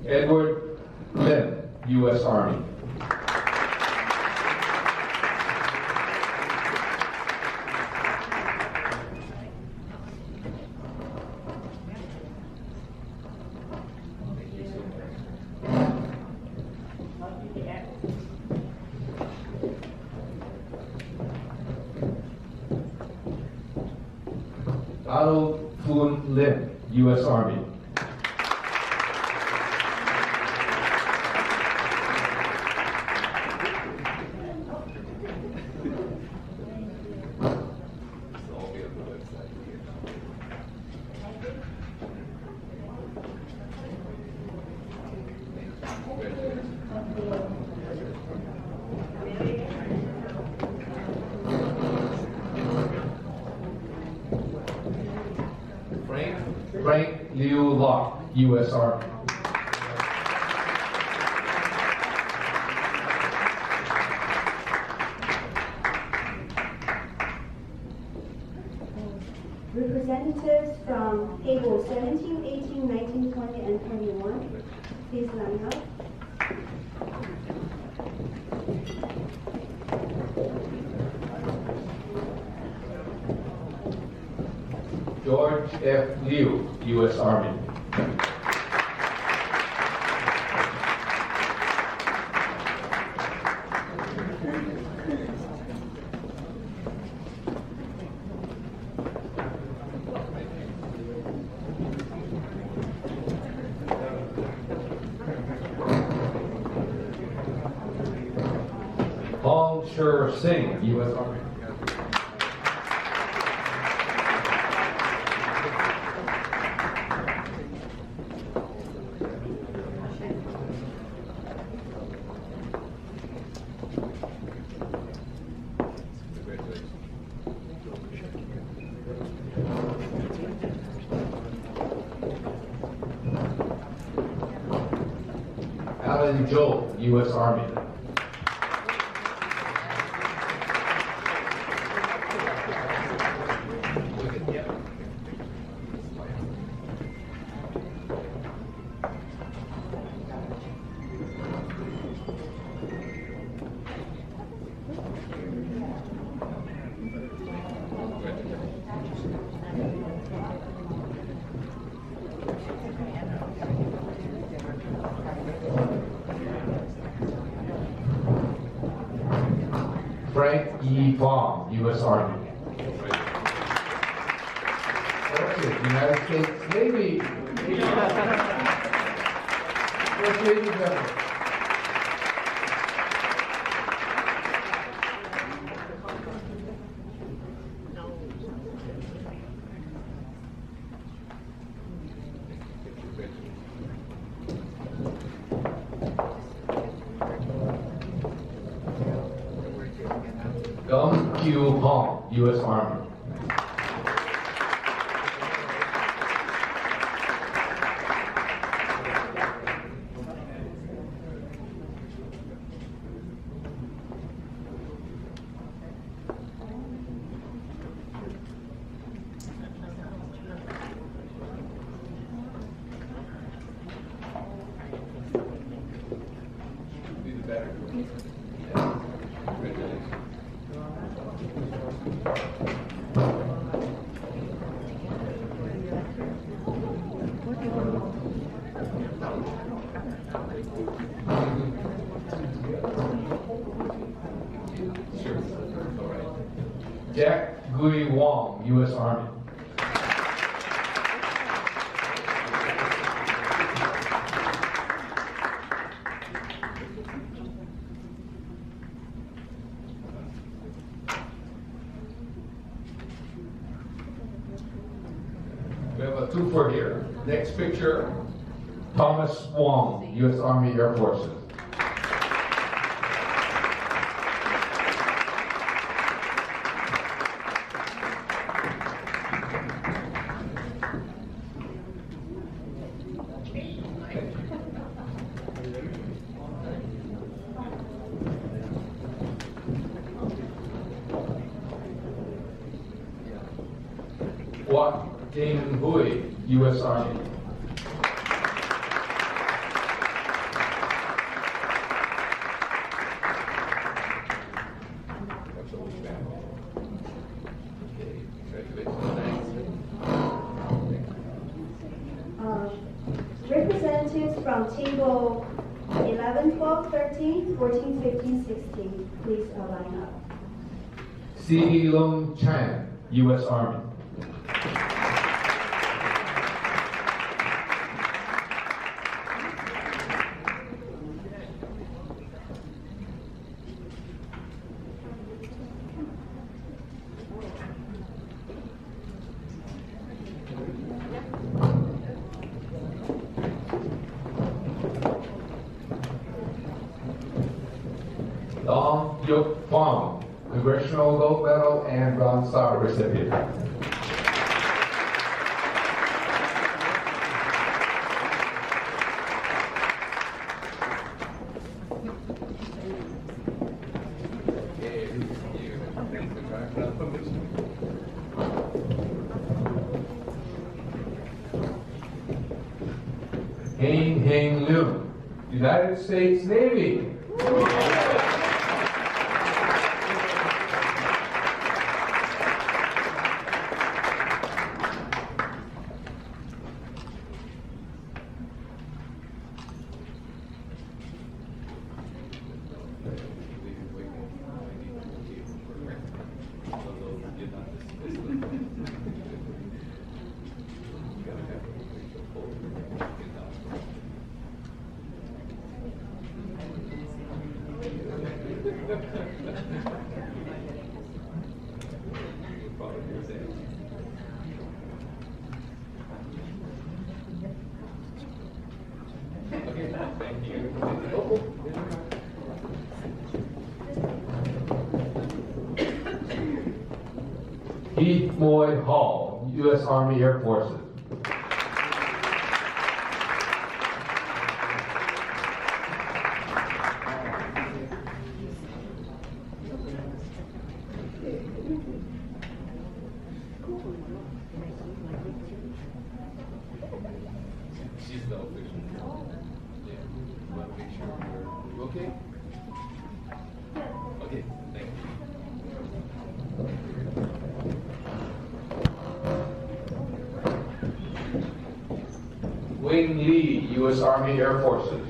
Edward Lim, U.S. Army. Donald Poon Lim, U.S. Army. Frank Liu Locke, U.S. Army. Representatives from table 17, 18, 19, 20, and 21, please line up. George F. Liu, U.S. Army. Hong Sher Singh, U.S. Army. Alan Joel, U.S. Army. Frank E. Fong, U.S. Army. Okay, United States Navy. First Navy member. Gum Q. Hong, U.S. Army. Jack Gui Wong, U.S. Army. We have a 2 for here. Next picture, Thomas Wong, U.S. Army Air Forces. Wat Ding Hui, U.S. Army. Representatives from table 11, 12, 13, 14, 15, 16, please line up. Si Lung Chan, U.S. Army. Dong Yuk Fong, Congressional Gold Medal and Bronze Star recipient. Heng Heng Liu, United States Navy. Heath Moy Hall, U.S. Army Air Forces. She's the official. Yeah. You want to make sure you're okay? Okay, thank you. Wing Lee, U.S. Army Air Forces.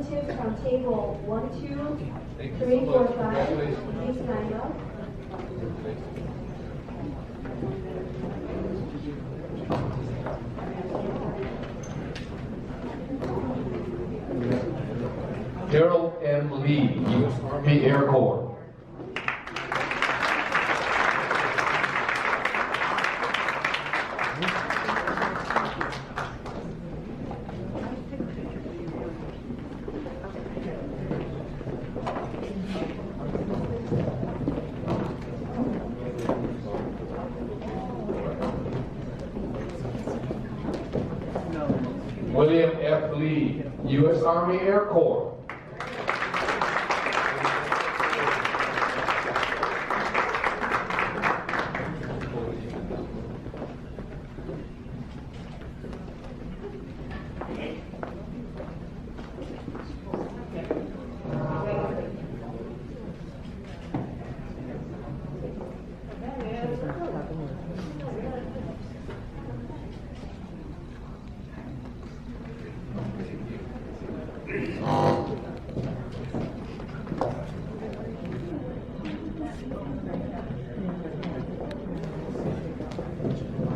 representatives from table 1, 2, Thank you 3, so 4, much. 5, Congratulations. please stand up. Gerald M. Lee, U.S. Army Air Corps. William F. Lee, U.S. Army Air Corps.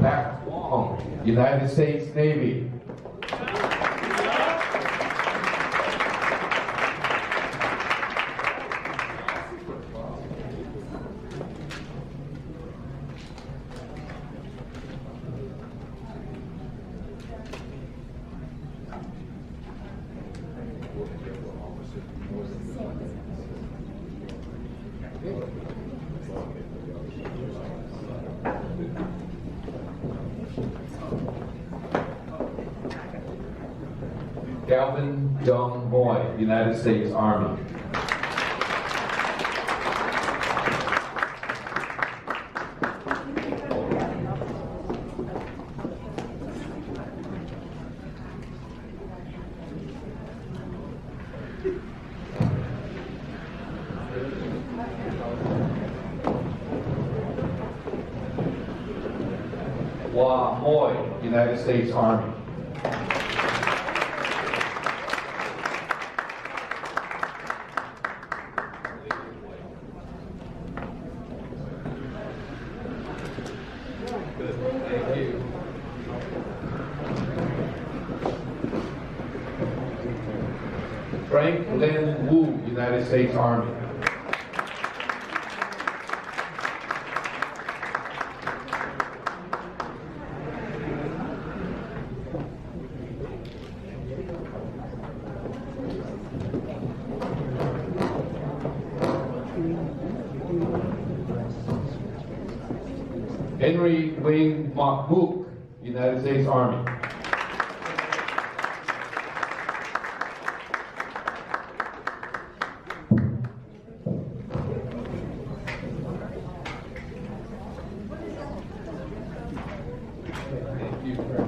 Mac Wong, United States Navy. Calvin Young Boy, United States Army. Wah Moy, United States Army. Thank you. Frank Lin Wu, United States Army. Henry Wayne McBook, United States Army. Thank you.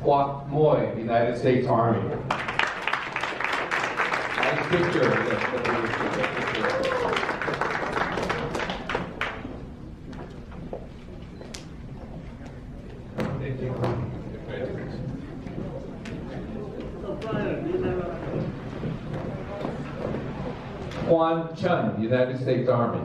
Quoc Moy, United States Army. Nice picture. Thank you. Congratulations. Quan Chun, United States Army.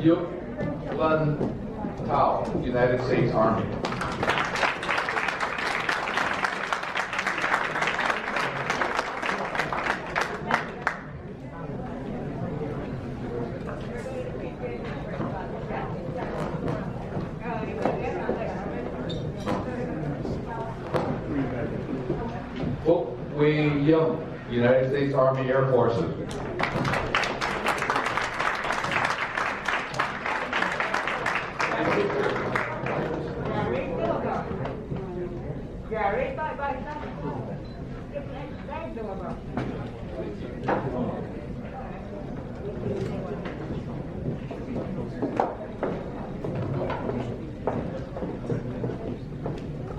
Yuk Lun Tao, United States Army. Fuk Wei Young, United States Army Air Forces.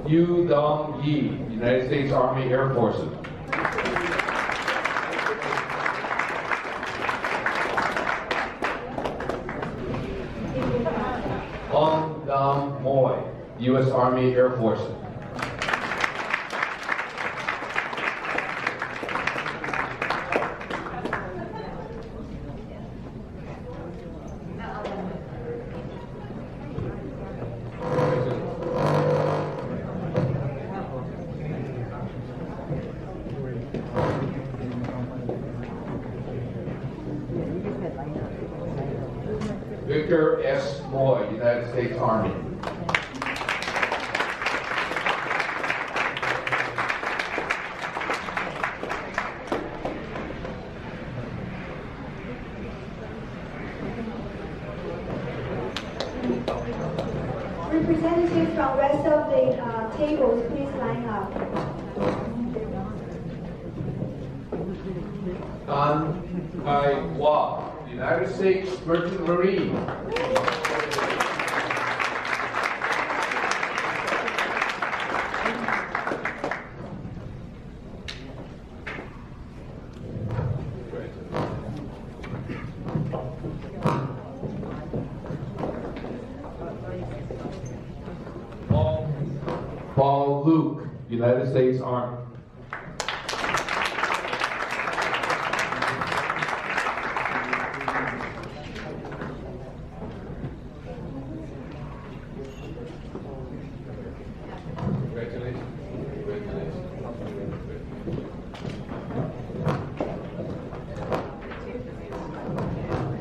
Yu Dong Yi, United States Army Air Forces. Ong Dam Moy, U.S. Army Air Forces. Victor S. Moy, United States Army. Representatives from rest of the tables, please line up. Tan Kai Hua, United States Merchant Marine. Paul Luke, United States Army.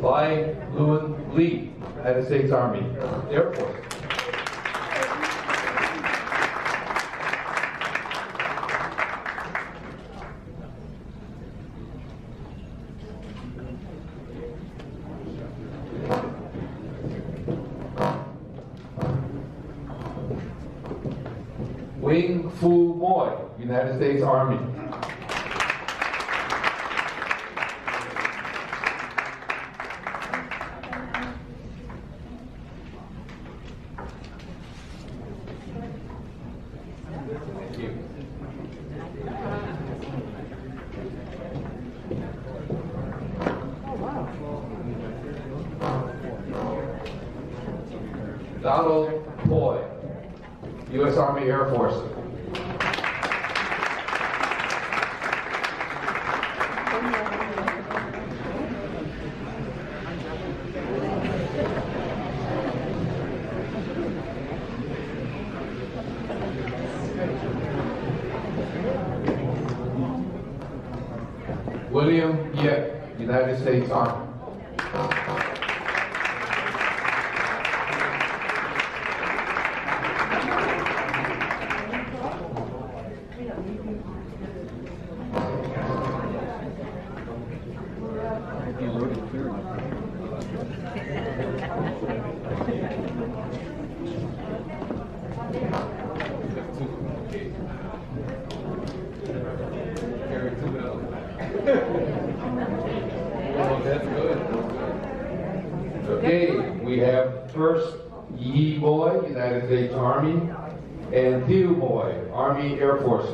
Bai Lun Lee, United States Army Air Force. Wing Fu Moy, United States Army. Thank you. Donald Boy, U.S. Army Air Force. William Yip, United States Army. Okay, we have first Yi Boy, United States Army, and Thieu Boy, Army Air Force.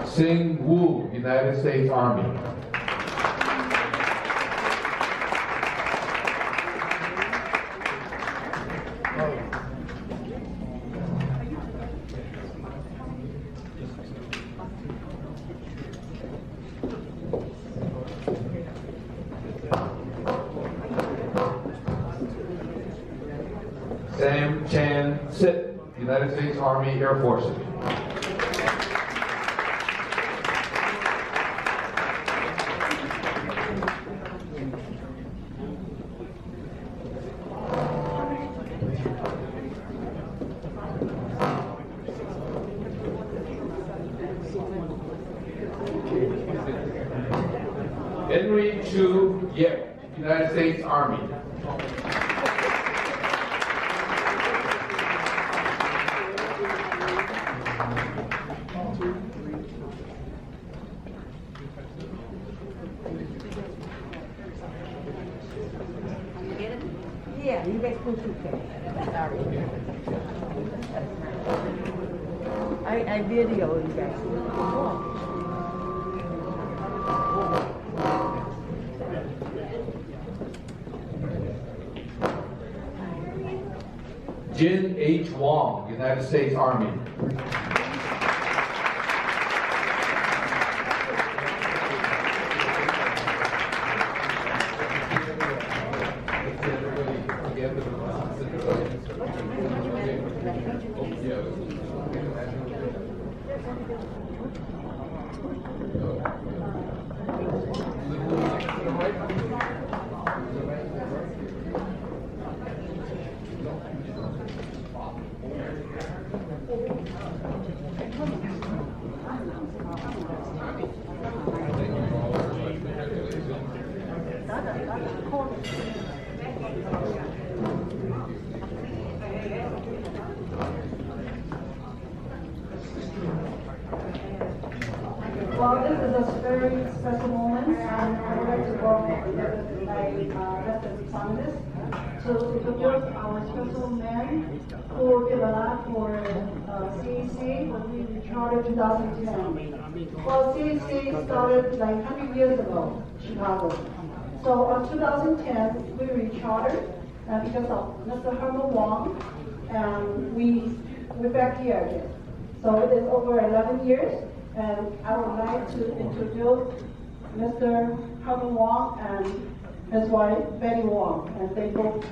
Sing Wu, United States Army. Sam Chan Sit, United States Army Air Forces. Henry Chu Yip, United States Army. Yeah, you guys can keep it. Sorry. I video you guys. Jin H. Wong, United States Army. Well, this is a very special moment, and I would like to welcome my resident economist to introduce our special man who did a lot for CEC when we chartered 2010. Well, CEC started like 100 years ago, Chicago. So in 2010, we rechartered because of Mr. Herman Wong, and we're back here again. So it is over 11 years. And I would like to introduce Mr. Herman Wong and his wife, Betty Wong. And they both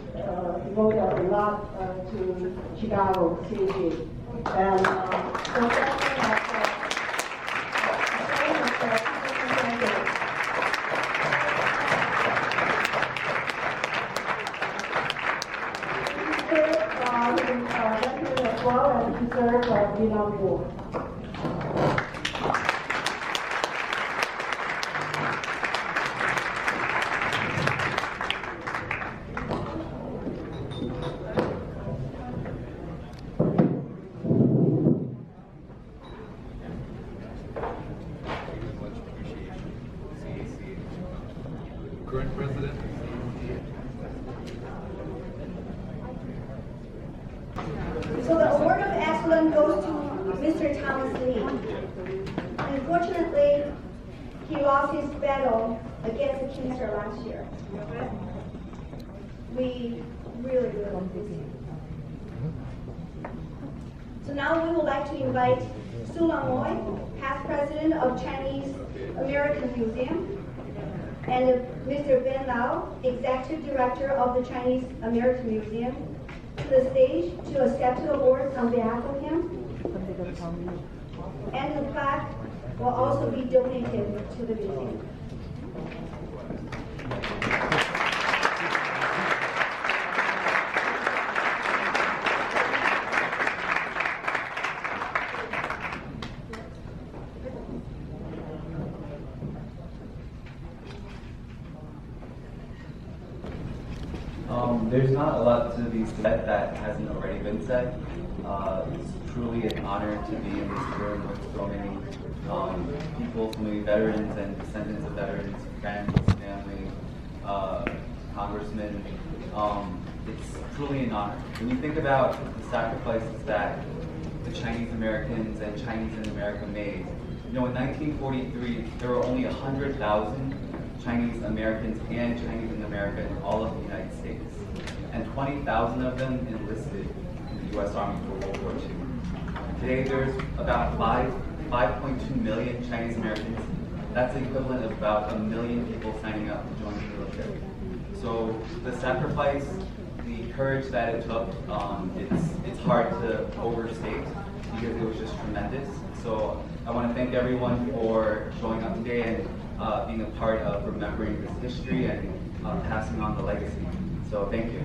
wrote a lot to Chicago CEC. And so as well as he served the Vietnam War. Current president. So the award of excellence goes to Mr. Thomas Lee. Unfortunately, he lost his battle against cancer last year. We really miss him. So now we would like to invite Su Long Moy, past president of Chinese American Museum, and Mr. Ben Lau, executive director of the Chinese American Museum, to the stage to accept the awards on behalf of him. And the plaque will also be donated to the museum. There's not a lot to be said that hasn't already been said. It's truly an honor to be in this room with so many people, so many veterans and descendants of veterans, friends, family, congressmen. It's truly an honor. When you think about the sacrifices that the Chinese Americans and Chinese in America made, you know, in 1943, there were only 100,000 Chinese Americans and Chinese in America in all of the United States. And 20,000 of them enlisted in the U.S. Army for World War II. Today there's about 5.2 million Chinese Americans. That's the equivalent of about 1 million people signing up to join the military. So the sacrifice, the courage that it took, it's hard to overstate because it was just tremendous. So I want to thank everyone for showing up today and being a part of remembering this history and passing on the legacy. So thank you.